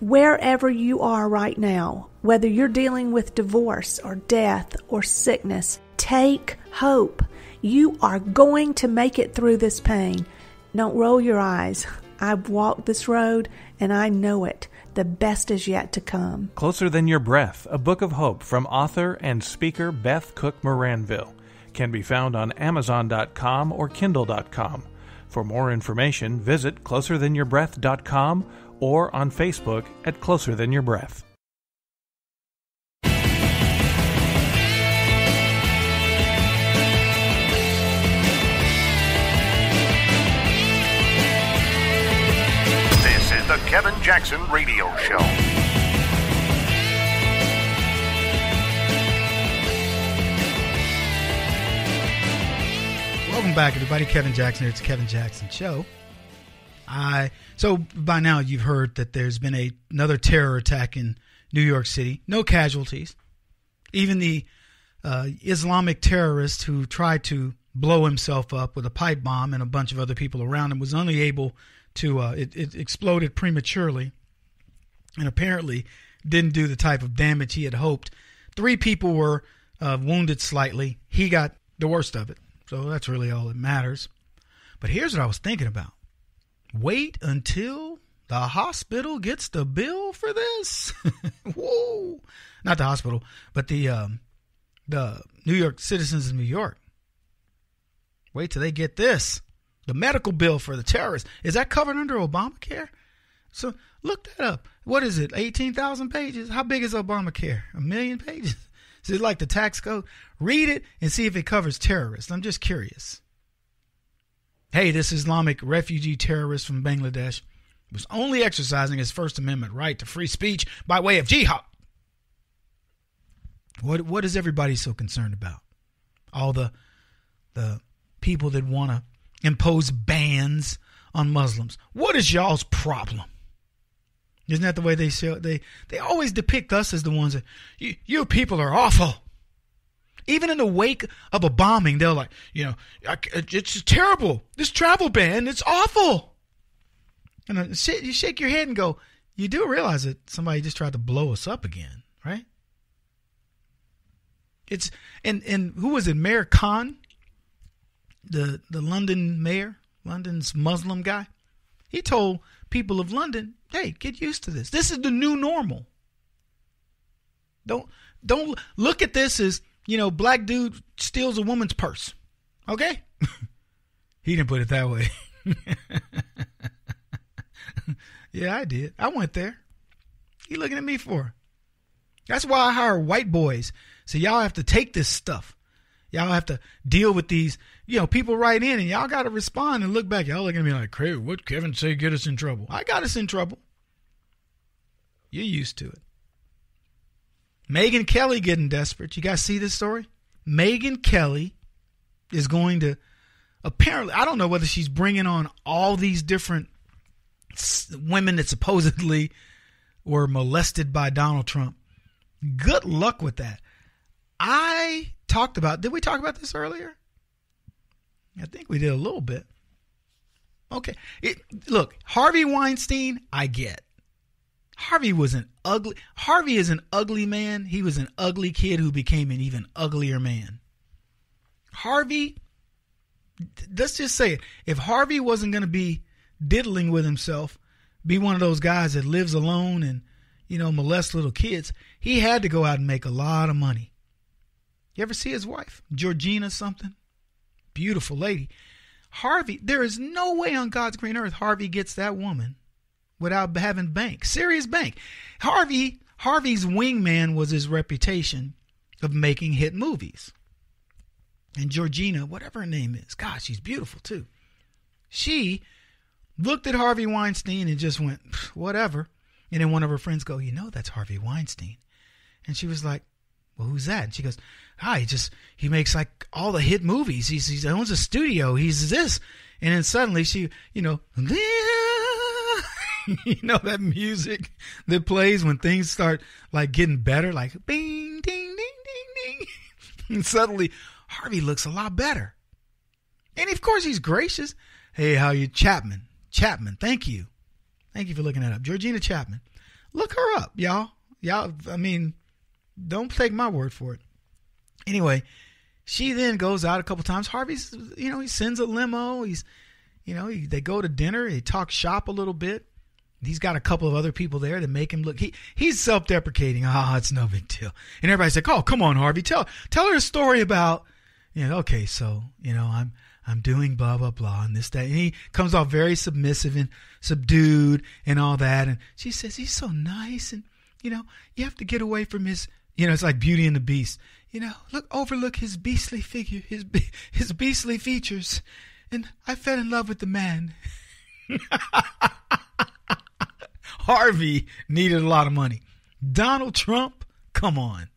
Wherever you are right now, whether you're dealing with divorce or death or sickness, take hope. You are going to make it through this pain. Don't roll your eyes. I've walked this road and I know it. The best is yet to come. Closer Than Your Breath, a book of hope from author and speaker Beth Cook Moranville, can be found on Amazon.com or Kindle.com. For more information, visit closerthanyourBreath.com or on Facebook at Closer Than Your Breath. This is the Kevin Jackson Radio Show. Welcome back, everybody. Kevin Jackson here. It's the Kevin Jackson Show. So by now you've heard that there's been another terror attack in New York City. No casualties. Even the Islamic terrorist who tried to blow himself up with a pipe bomb and a bunch of other people around him was only able to, it exploded prematurely and apparently didn't do the type of damage he had hoped. 3 people were wounded slightly. He got the worst of it. So that's really all that matters. But here's what I was thinking about. Wait until the hospital gets the bill for this. Whoa. Not the hospital, but the New York citizens of New York. Wait till they get this. The medical bill for the terrorists. Is that covered under Obamacare? So look that up. What is it? 18,000 pages? How big is Obamacare? 1 million pages? Is it like the tax code? Read it and see if it covers terrorists. I'm just curious. Hey, this Islamic refugee terrorist from Bangladesh was only exercising his First Amendment right to free speech by way of jihad. What is everybody so concerned about? All the people that want to impose bans on Muslims. What is y'all's problem? Isn't that the way they show? They always depict us as the ones that you people are awful. Even in the wake of a bombing, they're like, it's terrible. This travel ban, it's awful. And you shake your head and go, you do realize that somebody just tried to blow us up again, right? It's and who was it? Mayor Khan, the London mayor, London's Muslim guy. He told people of London, hey, get used to this. This is the new normal. Don't look at this as, black dude steals a woman's purse. Okay? He didn't put it that way. Yeah, I did. I went there. You looking at me for? That's why I hire white boys. So y'all have to take this stuff. Y'all have to deal with these, people write in and y'all got to respond and look back. Y'all looking at me like, crazy. What Kevin say get us in trouble? I got us in trouble. You're used to it. Megyn Kelly getting desperate. You guys see this story? Megyn Kelly is going to, apparently, I don't know whether she's bringing on all these different women that supposedly were molested by Donald Trump. Good luck with that. Did we talk about this earlier? I think we did a little bit. Okay. Look, Harvey Weinstein, I get. Harvey is an ugly man. He was an ugly kid who became an even uglier man. Harvey, let's just say it. If Harvey wasn't going to be diddling with himself, be one of those guys that lives alone and, molest little kids, he had to go out and make a lot of money. You ever see his wife? Georgina something? Beautiful lady. Harvey, there is no way on God's green earth Harvey gets that woman without having bank. Serious bank. Harvey's wingman was his reputation of making hit movies. And Georgina, whatever her name is, God, she's beautiful too. She looked at Harvey Weinstein and just went, whatever. And then one of her friends go, that's Harvey Weinstein. And she was like, well, who's that? And she goes, he makes like all the hit movies. He owns a studio. He's this. And then suddenly she, that music that plays when things start like getting better, like bing, ding, ding, ding, ding. And suddenly Harvey looks a lot better. And of course he's gracious. Hey, how you? Chapman, thank you. Thank you for looking that up. Georgina Chapman. Look her up, y'all. Don't take my word for it. Anyway, she then goes out a couple times. Harvey's, he sends a limo. They go to dinner. They talk shop a little bit. He's got a couple of other people there that make him look. He's self-deprecating. It's no big deal. And everybody's like, oh, come on, Harvey. Tell her a story about, okay, so, I'm doing blah, blah, blah, and this, that. And he comes off very submissive and subdued and all that. And she says, he's so nice. And, you have to get away from his, it's like Beauty and the Beast. Overlook his beastly figure, his beastly features. And I fell in love with the man. Harvey needed a lot of money. Donald Trump, come on.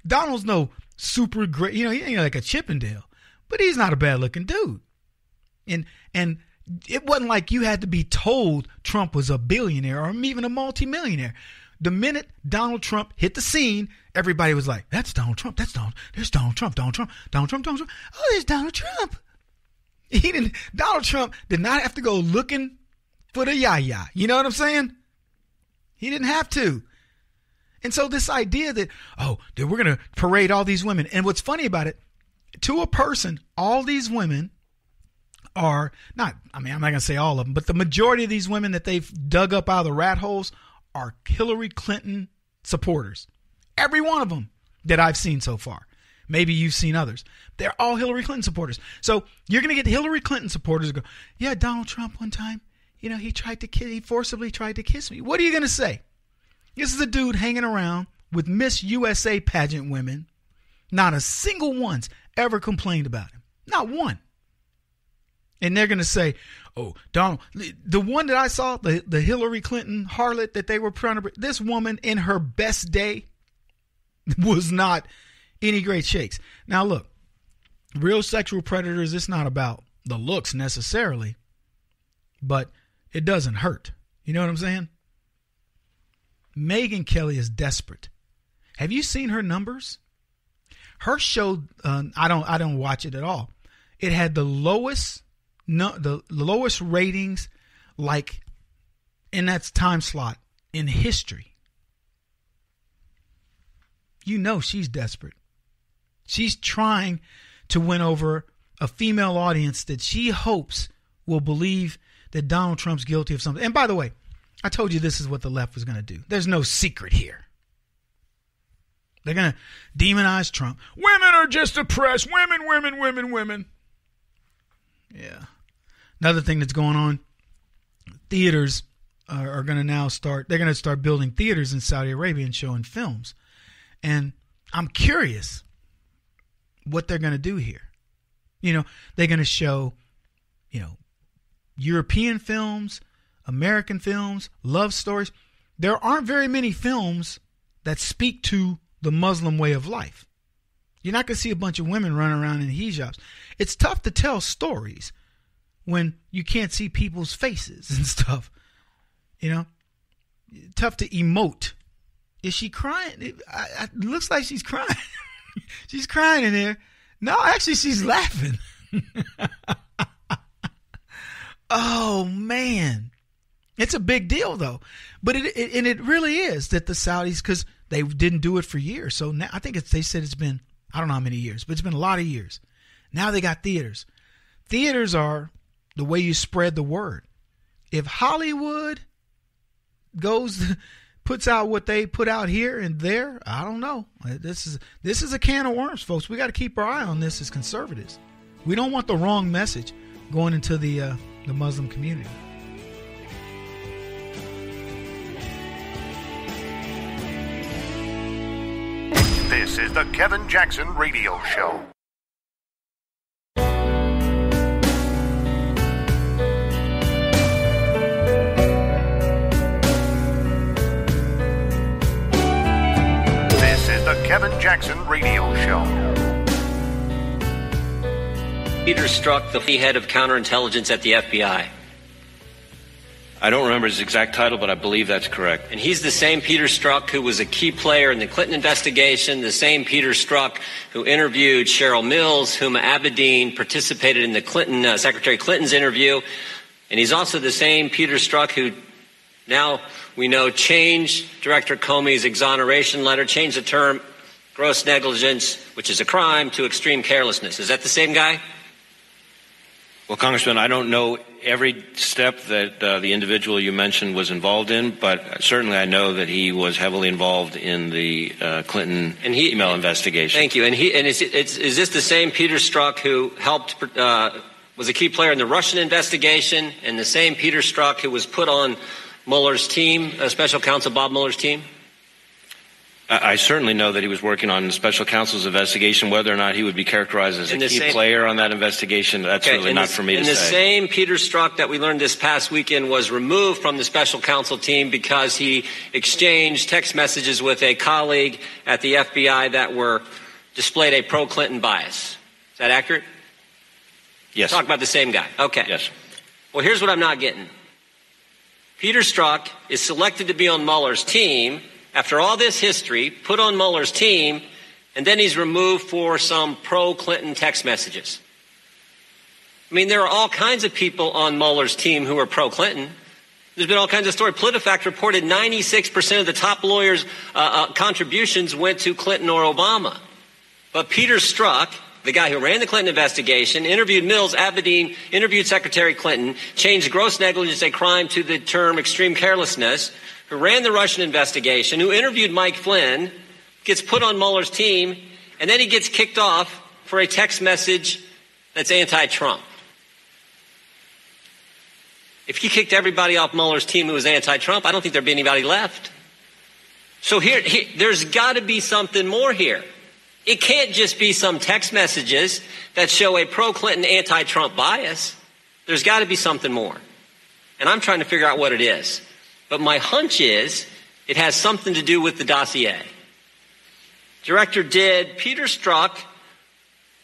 Donald's no super great, he ain't like a Chippendale. But he's not a bad-looking dude. And it wasn't like you had to be told Trump was a billionaire or even a multimillionaire. The minute Donald Trump hit the scene, everybody was like, that's Donald Trump. There's Donald Trump. Oh, there's Donald Trump. Donald Trump did not have to go looking for the yaya. You know what I'm saying? He didn't have to. And so this idea that, we're going to parade all these women. And what's funny about it, to a person, all these women are not, I'm not going to say all of them, but the majority of these women that they've dug up out of the rat holes are Hillary Clinton supporters. Every one of them that I've seen so far. Maybe you've seen others. They're all Hillary Clinton supporters. So you're going to get Hillary Clinton supporters who go, yeah, Donald Trump one time, he forcibly tried to kiss me. What are you going to say? This is a dude hanging around with Miss USA pageant women. Not a single one's ever complained about him. Not one. And they're going to say, oh, Donald, the one that I saw, the Hillary Clinton harlot that they were trying to, this woman in her best day was not any great shakes. Now, look, real sexual predators, it's not about the looks necessarily, but it doesn't hurt. You know what I'm saying? Megyn Kelly is desperate. Have you seen her numbers? Her show, I don't watch it at all. It had the lowest ratings, like in that time slot in history. You know she's desperate. She's trying to win over a female audience that she hopes will believe that Donald Trump's guilty of something. And by the way, I told you this is what the left was going to do. There's no secret here. They're going to demonize Trump. Women are just oppressed. Women. Yeah. Another thing that's going on, theaters are going to now start, they're going to start building theaters in Saudi Arabia and showing films. And I'm curious what they're going to do here. They're going to show, European films, American films, love stories. There aren't very many films that speak to the Muslim way of life. You're not going to see a bunch of women running around in hijabs. It's tough to tell stories when you can't see people's faces and stuff. Tough to emote. Is she crying? It looks like she's crying. She's crying in there. No, actually, she's laughing. Oh, man. It's a big deal, though. But it really is that the Saudis, because they didn't do it for years. So now I think they said it's been, I don't know how many years, but it's been a lot of years. Now they got theaters. Theaters are the way you spread the word. If Hollywood puts out what they put out here and there, I don't know. This is a can of worms, folks. We got to keep our eye on this as conservatives. We don't want the wrong message going into the Muslim community. This is the Kevin Jackson Radio Show. This is the Kevin Jackson Radio Show. Peter Strzok, the head of counterintelligence at the FBI. I don't remember his exact title, but I believe that's correct. And he's the same Peter Strzok who was a key player in the Clinton investigation, the same Peter Strzok who interviewed Cheryl Mills, Huma Abedin, participated in the Clinton, Secretary Clinton's interview. And he's also the same Peter Strzok who now we know changed Director Comey's exoneration letter, changed the term gross negligence, which is a crime, to extreme carelessness. Is that the same guy? Well, Congressman, I don't know every step that the individual you mentioned was involved in, but certainly I know that he was heavily involved in the Clinton email investigation. Thank you. And is this the same Peter Strzok who helped, was a key player in the Russian investigation, and the same Peter Strzok who was put on Mueller's team, special counsel Bob Mueller's team? I certainly know that he was working on the special counsel's investigation. Whether or not he would be characterized as a key player on that investigation, that's really not for me to say. And the same Peter Strzok that we learned this past weekend was removed from the special counsel team because he exchanged text messages with a colleague at the FBI that displayed a pro-Clinton bias. Is that accurate? Yes. Talk about the same guy. Okay. Yes. Well, here's what I'm not getting. Peter Strzok is selected to be on Mueller's team after all this history, put on Mueller's team, and then he's removed for some pro-Clinton text messages. I mean, there are all kinds of people on Mueller's team who are pro-Clinton. There's been all kinds of stories. PolitiFact reported 96% of the top lawyers' contributions went to Clinton or Obama. But Peter Strzok, the guy who ran the Clinton investigation, interviewed Mills, Abedin, interviewed Secretary Clinton, changed gross negligence a crime to the term extreme carelessness, who ran the Russian investigation, who interviewed Mike Flynn, gets put on Mueller's team, and then he gets kicked off for a text message that's anti-Trump. If you kicked everybody off Mueller's team who was anti-Trump, I don't think there'd be anybody left. So here there's got to be something more here. It can't just be some text messages that show a pro-Clinton, anti-Trump bias. There's got to be something more. And I'm trying to figure out what it is. But my hunch is it has something to do with the dossier. Director, did Peter Strzok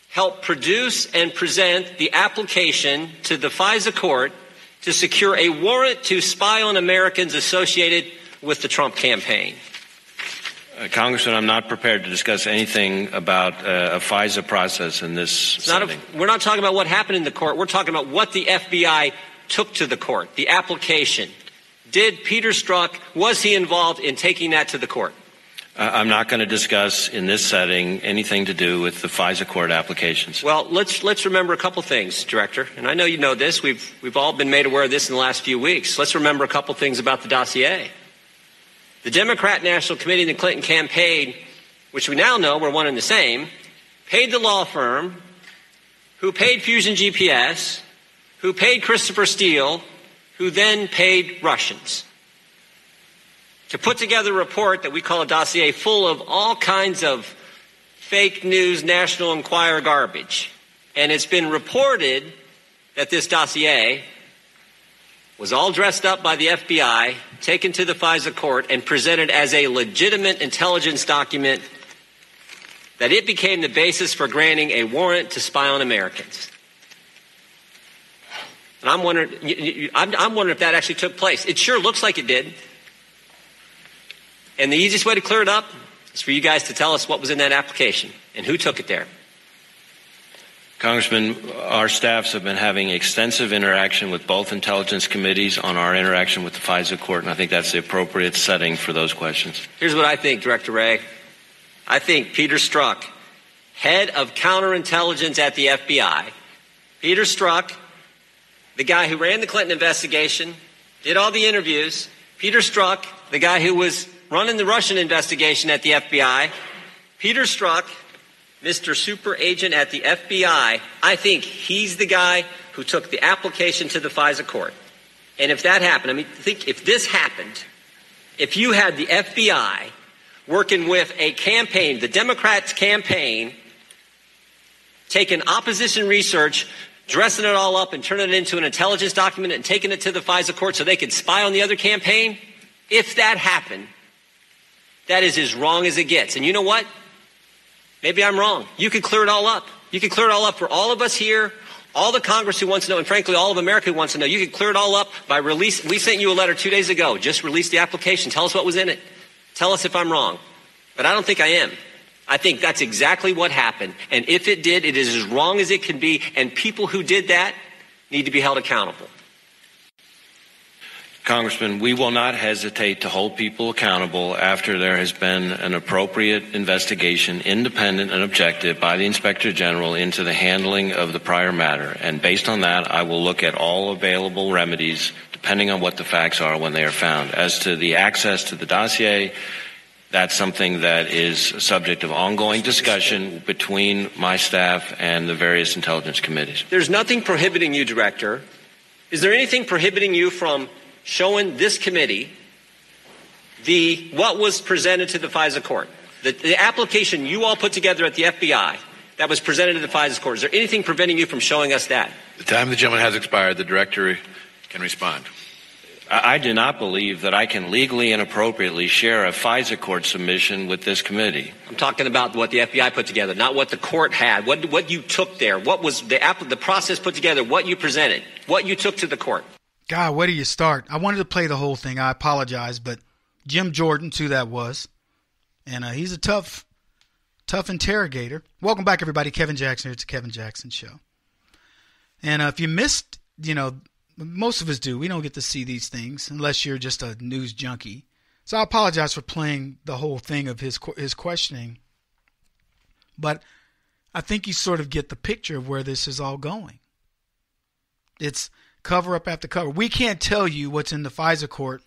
help produce and present the application to the FISA court to secure a warrant to spy on Americans associated with the Trump campaign? Congressman, I'm not prepared to discuss anything about a FISA process in this setting. We're not talking about what happened in the court. We're talking about what the FBI took to the court, the application. Did Peter Strzok, was he involved in taking that to the court? I'm not going to discuss in this setting anything to do with the FISA court applications. Well, let's remember a couple things, Director. And I know you know this. We've all been made aware of this in the last few weeks. Let's remember a couple things about the dossier. The Democrat National Committee and the Clinton campaign, which we now know were one and the same, paid the law firm, who paid Fusion GPS, who paid Christopher Steele, who then paid Russians, to put together a report that we call a dossier full of all kinds of fake news, National Enquirer garbage. And it's been reported that this dossier was all dressed up by the FBI, taken to the FISA court, and presented as a legitimate intelligence document, that it became the basis for granting a warrant to spy on Americans. And I'm wondering if that actually took place. It sure looks like it did. And the easiest way to clear it up is for you guys to tell us what was in that application and who took it there. Congressman, our staffs have been having extensive interaction with both intelligence committees on our interaction with the FISA court, and I think that's the appropriate setting for those questions. Here's what I think, Director Wray. I think Peter Strzok, head of counterintelligence at the FBI, Peter Strzok, the guy who ran the Clinton investigation, did all the interviews, Peter Strzok, the guy who was running the Russian investigation at the FBI, Peter Strzok, Mr. Super Agent at the FBI, I think he's the guy who took the application to the FISA court. And if that happened, I mean, think if this happened, if you had the FBI working with a campaign, the Democrats' campaign, taking opposition research, dressing it all up and turning it into an intelligence document and taking it to the FISA court so they could spy on the other campaign, if that happened, that is as wrong as it gets. And you know what? Maybe I'm wrong. You could clear it all up. You could clear it all up for all of us here, all the Congress who wants to know, and frankly, all of America who wants to know. You could clear it all up by release. We sent you a letter 2 days ago. Just release the application. Tell us what was in it. Tell us if I'm wrong. But I don't think I am. I think that's exactly what happened. And if it did, it is as wrong as it can be. And people who did that need to be held accountable. Congressman, we will not hesitate to hold people accountable after there has been an appropriate investigation, independent and objective, by the Inspector General into the handling of the prior matter. And based on that, I will look at all available remedies, depending on what the facts are when they are found. As to the access to the dossier, that's something that is subject of ongoing discussion between my staff and the various intelligence committees. There's nothing prohibiting you, Director. Is there anything prohibiting you from showing this committee what was presented to the FISA court, the application you all put together at the FBI that was presented to the FISA court? Is there anything preventing you from showing us that? The time of the gentleman has expired. The director can respond. I do not believe that I can legally and appropriately share a FISA court submission with this committee. I'm talking about what the FBI put together, not what the court had, what you took there, what was the process put together, what you presented, what you took to the court. God, where do you start? I wanted to play the whole thing. I apologize, but Jim Jordan's who that was. And he's a tough interrogator. Welcome back, everybody. Kevin Jackson here. It's the Kevin Jackson Show. And if you missed, most of us do. We don't get to see these things unless you're just a news junkie. So I apologize for playing the whole thing of his questioning. But I think you sort of get the picture of where this is all going. It's cover up after cover. We can't tell you what's in the FISA court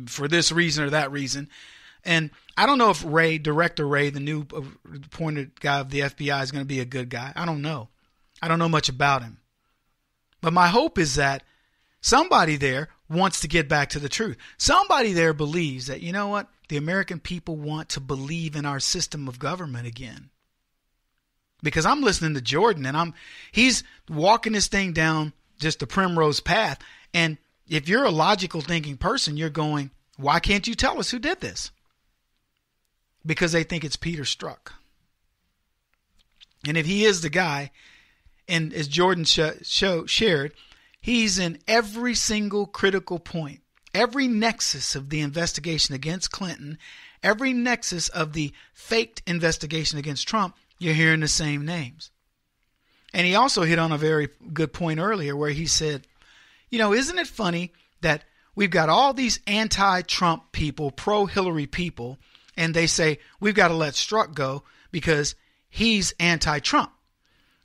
for this reason or that reason. And I don't know if Director Wray, the new appointed guy of the FBI, is going to be a good guy. I don't know. I don't know much about him. But my hope is that somebody there wants to get back to the truth. Somebody there believes that, you know what? The American people want to believe in our system of government again. Because I'm listening to Jordan, and he's walking this thing down just the primrose path. And if you're a logical thinking person, you're going, why can't you tell us who did this? Because they think it's Peter Strzok. And if he is the guy, and as Jordan shared, he's in every single critical point, every nexus of the investigation against Clinton, every nexus of the faked investigation against Trump, you're hearing the same names. And he also hit on a very good point earlier where he said, you know, isn't it funny that we've got all these anti-Trump people, pro-Hillary people, and they say we've got to let Strzok go because he's anti-Trump.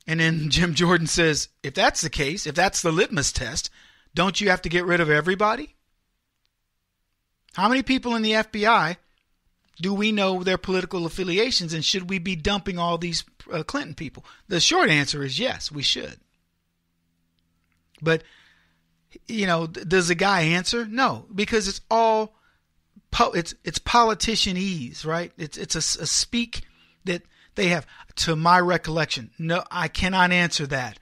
And then Jim Jordan says, if that's the case, if that's the litmus test, don't you have to get rid of everybody? How many people in the FBI do we know their political affiliations, and should we be dumping all these Clinton people? The short answer is yes, we should. But, you know, does the guy answer? No, because it's all, it's politicianese, right? It's a speak that they have, to my recollection. No, I cannot answer that.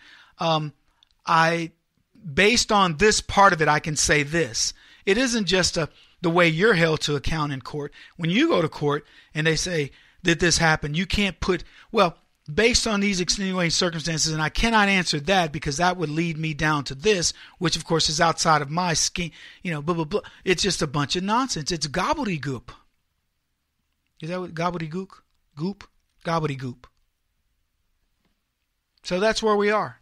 Based on this part of it, I can say this. It isn't just the way you're held to account in court. When you go to court and they say, did this happen? You can't put, well, based on these extenuating circumstances, and I cannot answer that because that would lead me down to this, which of course is outside of my scheme, you know, blah, blah, blah. It's just a bunch of nonsense. It's gobbledygook. Is that what gobbledygook? Goop? Gobbledygook. So that's where we are.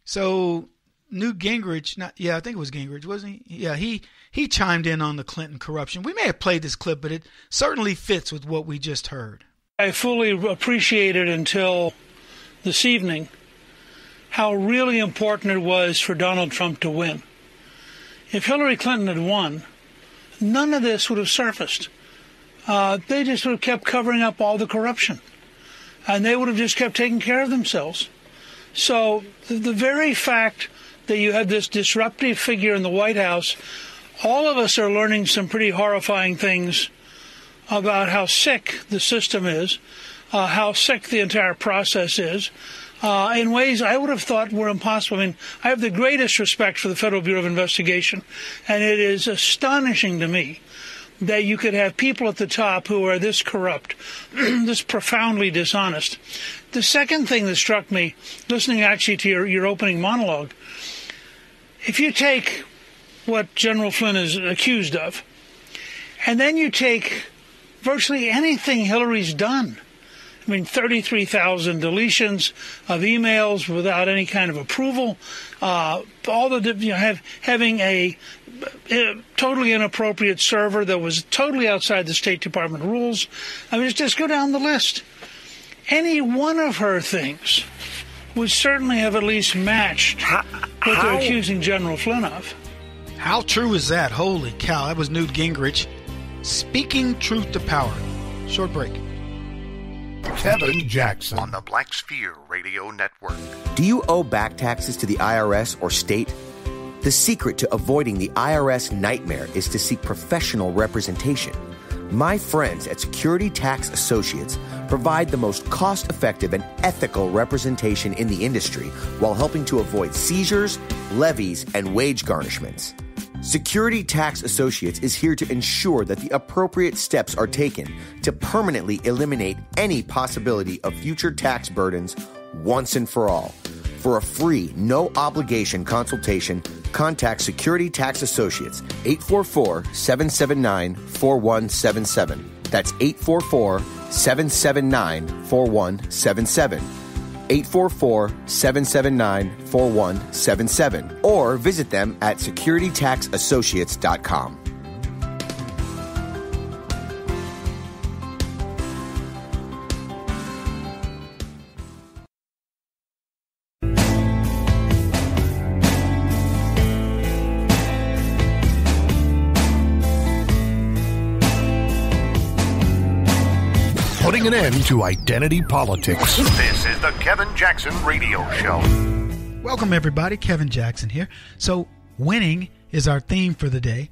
So Newt Gingrich, I think it was Gingrich, wasn't he? Yeah, he chimed in on the Clinton corruption. We may have played this clip, but it certainly fits with what we just heard. I fully appreciated until this evening how really important it was for Donald Trump to win. If Hillary Clinton had won, none of this would have surfaced. They just would have kept covering up all the corruption, and they would have just kept taking care of themselves. So the very fact that you have this disruptive figure in the White House, all of us are learning some pretty horrifying things about how sick the system is, how sick the entire process is, in ways I would have thought were impossible. I mean, I have the greatest respect for the Federal Bureau of Investigation, and it is astonishing to me that you could have people at the top who are this corrupt, this profoundly dishonest. The second thing that struck me, listening actually to your opening monologue, if you take what General Flynn is accused of, and then you take virtually anything Hillary's done, I mean, 33,000 deletions of emails without any kind of approval, all the having a totally inappropriate server that was totally outside the State Department rules. I mean, just go down the list. Any one of her things would certainly have at least matched what they're accusing General Flynn of. How true is that? Holy cow, that was Newt Gingrich speaking truth to power. Short break. Kevin Jackson on the Black Sphere Radio Network. Do you owe back taxes to the IRS or state? The secret to avoiding the IRS nightmare is to seek professional representation. My friends at Security Tax Associates provide the most cost-effective and ethical representation in the industry while helping to avoid seizures, levies, and wage garnishments. Security Tax Associates is here to ensure that the appropriate steps are taken to permanently eliminate any possibility of future tax burdens once and for all. For a free, no-obligation consultation, contact Security Tax Associates, 844-779-4177. That's 844-779-4177. 844-779-4177. Or visit them at securitytaxassociates.com. putting an end to identity politics. This is the Kevin Jackson Radio Show. Welcome, everybody. Kevin Jackson here. So, winning is our theme for the day.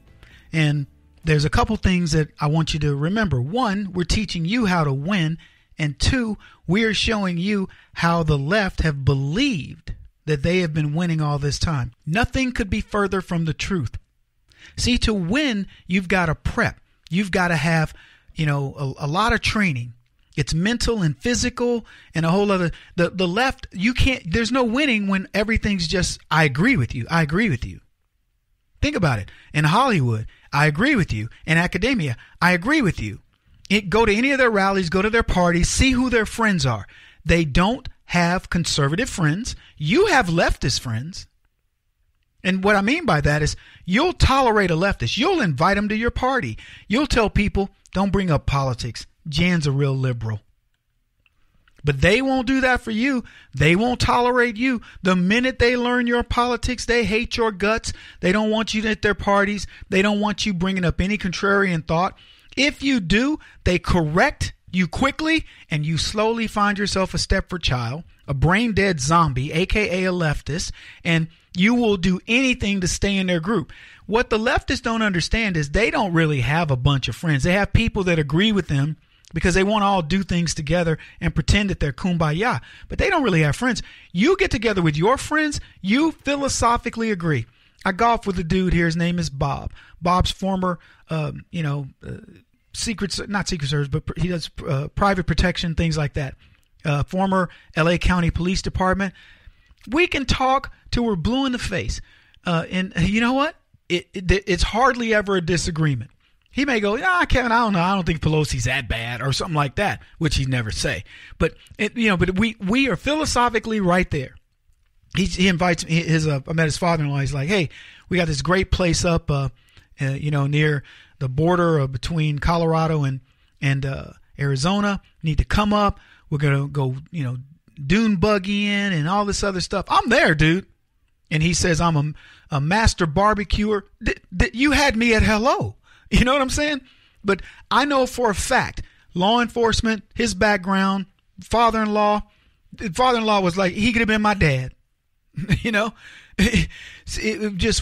And there's a couple things that I want you to remember. One, we're teaching you how to win. And two, we are showing you how the left have believed that they have been winning all this time. Nothing could be further from the truth. See, to win, you've got to prep. You've got to have, a lot of training. It's mental and physical and a whole other. The left, you can't. There's no winning when everything's just, I agree with you. I agree with you. Think about it. In Hollywood, I agree with you. In academia, I agree with you. Go to any of their rallies, go to their parties, see who their friends are. They don't have conservative friends. You have leftist friends. And what I mean by that is you'll tolerate a leftist. You'll invite them to your party. You'll tell people, don't bring up politics. Jan's a real liberal. But they won't do that for you. They won't tolerate you. The minute they learn your politics, they hate your guts. They don't want you at their parties. They don't want you bringing up any contrarian thought. If you do, they correct you quickly, and you slowly find yourself a Stepford child, a brain-dead zombie, a.k.a. a leftist, and you will do anything to stay in their group. What the leftists don't understand is they don't really have a bunch of friends. They have people that agree with them because they want to all do things together and pretend that they're kumbaya. But they don't really have friends. You get together with your friends, you philosophically agree. I golf with a dude here. His name is Bob. Bob's former, not Secret Service, but he does private protection, things like that. Former L.A. County Police Department. We can talk till we're blue in the face. And you know what? It's hardly ever a disagreement. He may go, Kevin, I don't know. I don't think Pelosi's that bad or something like that, which he'd never say. But we are philosophically right there. He invites me. I met his father-in-law. He's like, hey, we got this great place up, near the border between Colorado and Arizona. You need to come up. We're gonna go, dune buggying and all this other stuff. I'm there, dude. And he says I'm a master barbecuer. You had me at hello. You know what I'm saying? But I know for a fact, law enforcement, his background, father-in-law was like, he could have been my dad.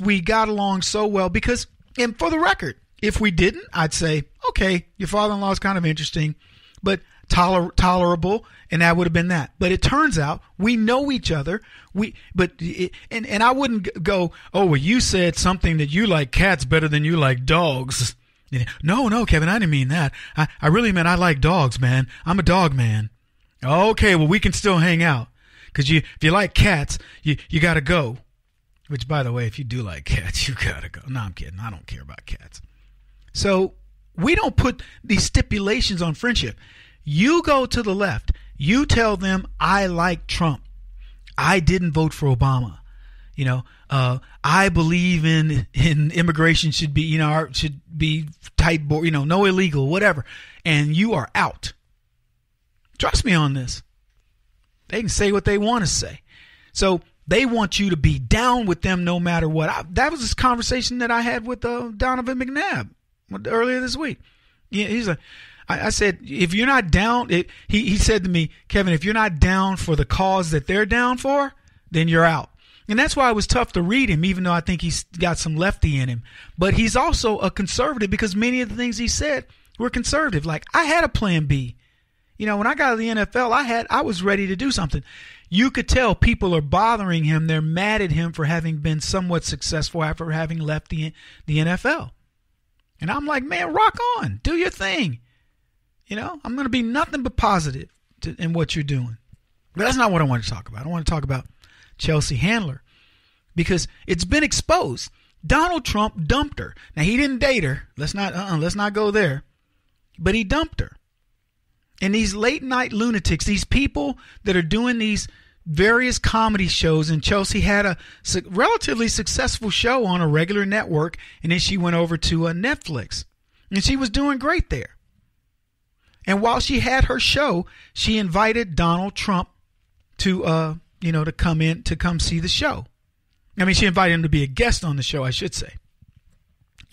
We got along so well because, and for the record, if we didn't, I'd say, okay, your father-in-law is kind of interesting, but tolerable, and that would have been that. But it turns out we know each other. And I wouldn't go, oh, well, you said something that you like cats better than you like dogs. No, Kevin, I didn't mean that. I really meant I like dogs, man. I'm a dog man. Okay, well, we can still hang out. Because if you like cats, you got to go. Which, by the way, if you do like cats, you got to go. No, I'm kidding. I don't care about cats. So we don't put these stipulations on friendship. You go to the left. You tell them, I like Trump. I didn't vote for Obama. I believe in immigration should be tight, no illegal, whatever. And you are out. Trust me on this. They can say what they want to say. So they want you to be down with them no matter what. That was this conversation that I had with Donovan McNabb earlier this week. Yeah, he's like, I said, if you're not down, he said to me, Kevin, if you're not down for the cause that they're down for, then you're out. And that's why it was tough to read him, even though I think he's got some lefty in him. But he's also a conservative because many of the things he said were conservative. Like, I had a plan B. When I got to the NFL, I was ready to do something. You could tell people are bothering him. They're mad at him for having been somewhat successful after having left the NFL. And I'm like, man, rock on. Do your thing. I'm going to be nothing but positive in what you're doing. But that's not what I want to talk about. I want to talk about Chelsea Handler because it's been exposed. Donald Trump dumped her. Now, he didn't date her. Let's not go there. But he dumped her. And these late night lunatics, these people that are doing these various comedy shows, and Chelsea had a relatively successful show on a regular network, and then she went over to Netflix, and she was doing great there. And while she had her show, she invited Donald Trump to come see the show. I mean, she invited him to be a guest on the show, I should say.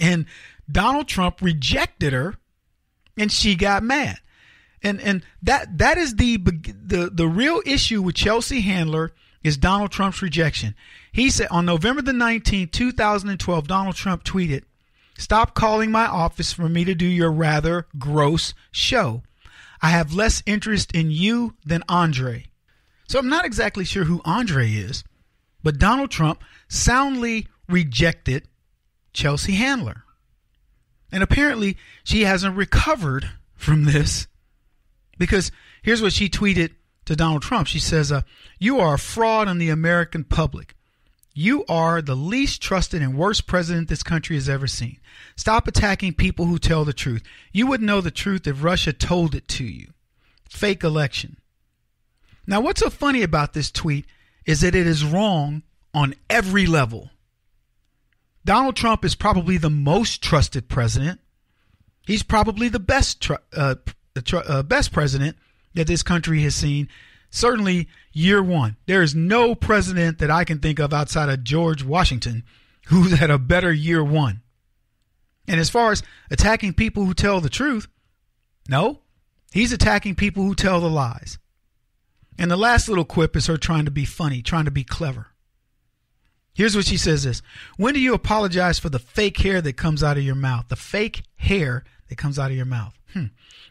And Donald Trump rejected her, and she got mad. And that is the real issue with Chelsea Handler is Donald Trump's rejection. He said on November the 19th, 2012, Donald Trump tweeted, "Stop calling my office for me to do your rather gross show. I have less interest in you than Andre." So I'm not exactly sure who Andre is, but Donald Trump soundly rejected Chelsea Handler. And apparently she hasn't recovered from this, because here's what she tweeted to Donald Trump. She says, "You are a fraud on the American public. You are the least trusted and worst president this country has ever seen. Stop attacking people who tell the truth. You wouldn't know the truth if Russia told it to you. Fake election." Now, what's so funny about this tweet is that it is wrong on every level. Donald Trump is probably the most trusted president. He's probably the best best president that this country has seen. Certainly year one. There is no president that I can think of outside of George Washington who's had a better year one. And as far as attacking people who tell the truth, no, he's attacking people who tell the lies. And the last little quip is her trying to be funny, trying to be clever. Here's what she says this: "When do you apologize for the fake hair that comes out of your mouth?" The fake hair that comes out of your mouth.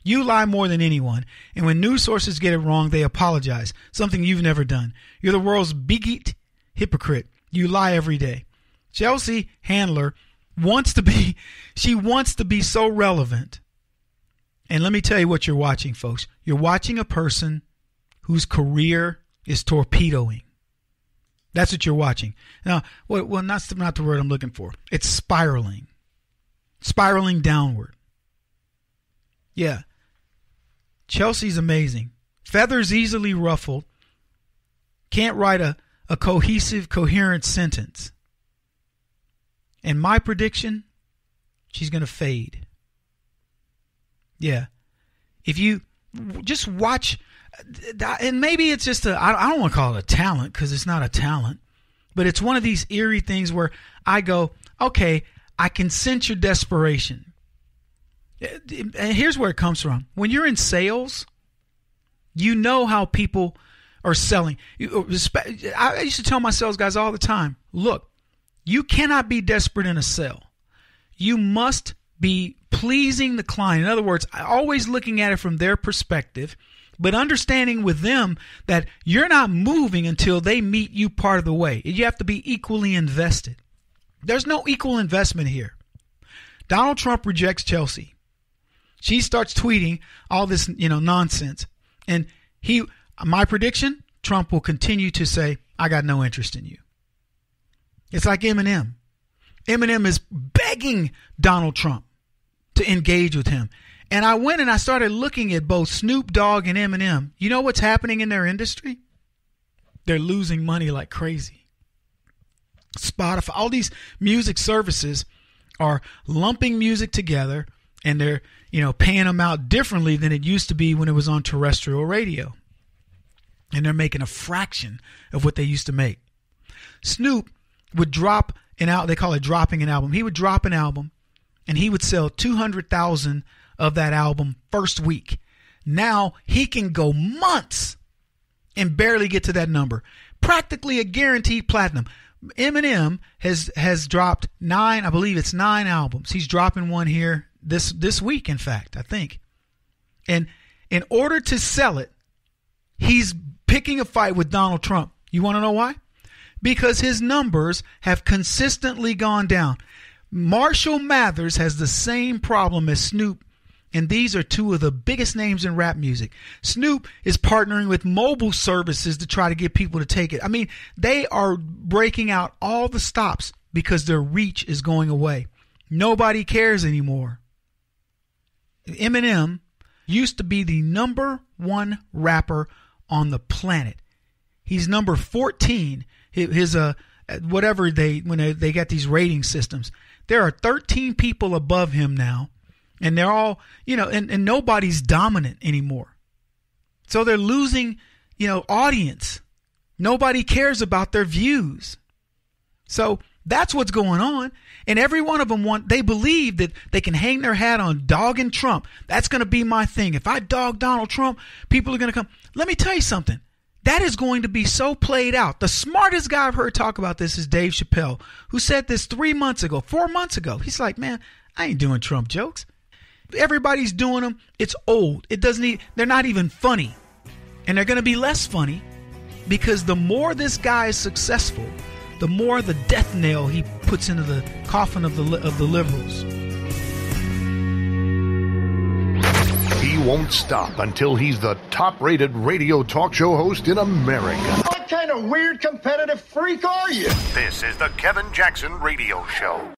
"You lie more than anyone, and when news sources get it wrong, they apologize, something you've never done. You're the world's biggest hypocrite. You lie every day." Chelsea Handler wants to be so relevant. And let me tell you what you're watching, folks. You're watching a person whose career is torpedoing. That's what you're watching. Now, well, not the word I'm looking for. It's spiraling downward. Yeah. Chelsea's amazing. Feathers easily ruffled. Can't write a cohesive, coherent sentence. And my prediction, she's going to fade. Yeah. If you just watch, and maybe it's just I don't want to call it a talent, because it's not a talent, but it's one of these eerie things where I go, okay, I can sense your desperation. And here's where it comes from. When you're in sales, you know how people are selling. I used to tell my sales guys all the time, look, you cannot be desperate in a sale. You must be pleasing the client. In other words, always looking at it from their perspective, but understanding with them that you're not moving until they meet you part of the way. You have to be equally invested. There's no equal investment here. Donald Trump rejects Chelsea. She starts tweeting all this, nonsense. And my prediction, Trump will continue to say, "I got no interest in you." It's like Eminem. Eminem is begging Donald Trump to engage with him. And I went and I started looking at both Snoop Dogg and Eminem. You know what's happening in their industry? They're losing money like crazy. Spotify, all these music services are lumping music together, and they're, paying them out differently than it used to be when it was on terrestrial radio. And they're making a fraction of what they used to make. Snoop would drop an album. They call it dropping an album. He would drop an album, and he would sell 200,000 of that album first week. Now he can go months and barely get to that number. Practically a guaranteed platinum. Eminem has dropped 9 albums. He's dropping one here this week, in fact, I think. And in order to sell it, he's picking a fight with Donald Trump. You want to know why? Because his numbers have consistently gone down. Marshall Mathers has the same problem as Snoop, and these are two of the biggest names in rap music. Snoop is partnering with mobile services to try to get people to take it. I mean, they are breaking out all the stops because their reach is going away. Nobody cares anymore. Eminem used to be the number one rapper on the planet. He's number 14. His whatever when they got these rating systems, there are 13 people above him now, and they're all and nobody's dominant anymore. So they're losing audience. Nobody cares about their views. So That's what's going on. And every one of them they believe that they can hang their hat on dogging Trump. That's going to be my thing. If I dog Donald Trump, people are going to come. Let me tell you something. That is going to be so played out. The smartest guy I've heard talk about this is Dave Chappelle, who said this 4 months ago. He's like, man, I ain't doing Trump jokes. Everybody's doing them. It's old. They're not even funny. And they're going to be less funny because the more this guy is successful, the more the death nail he puts into the coffin of the liberals. He won't stop until he's the top-rated radio talk show host in America. What kind of weird competitive freak are you? This is the Kevin Jackson Radio Show.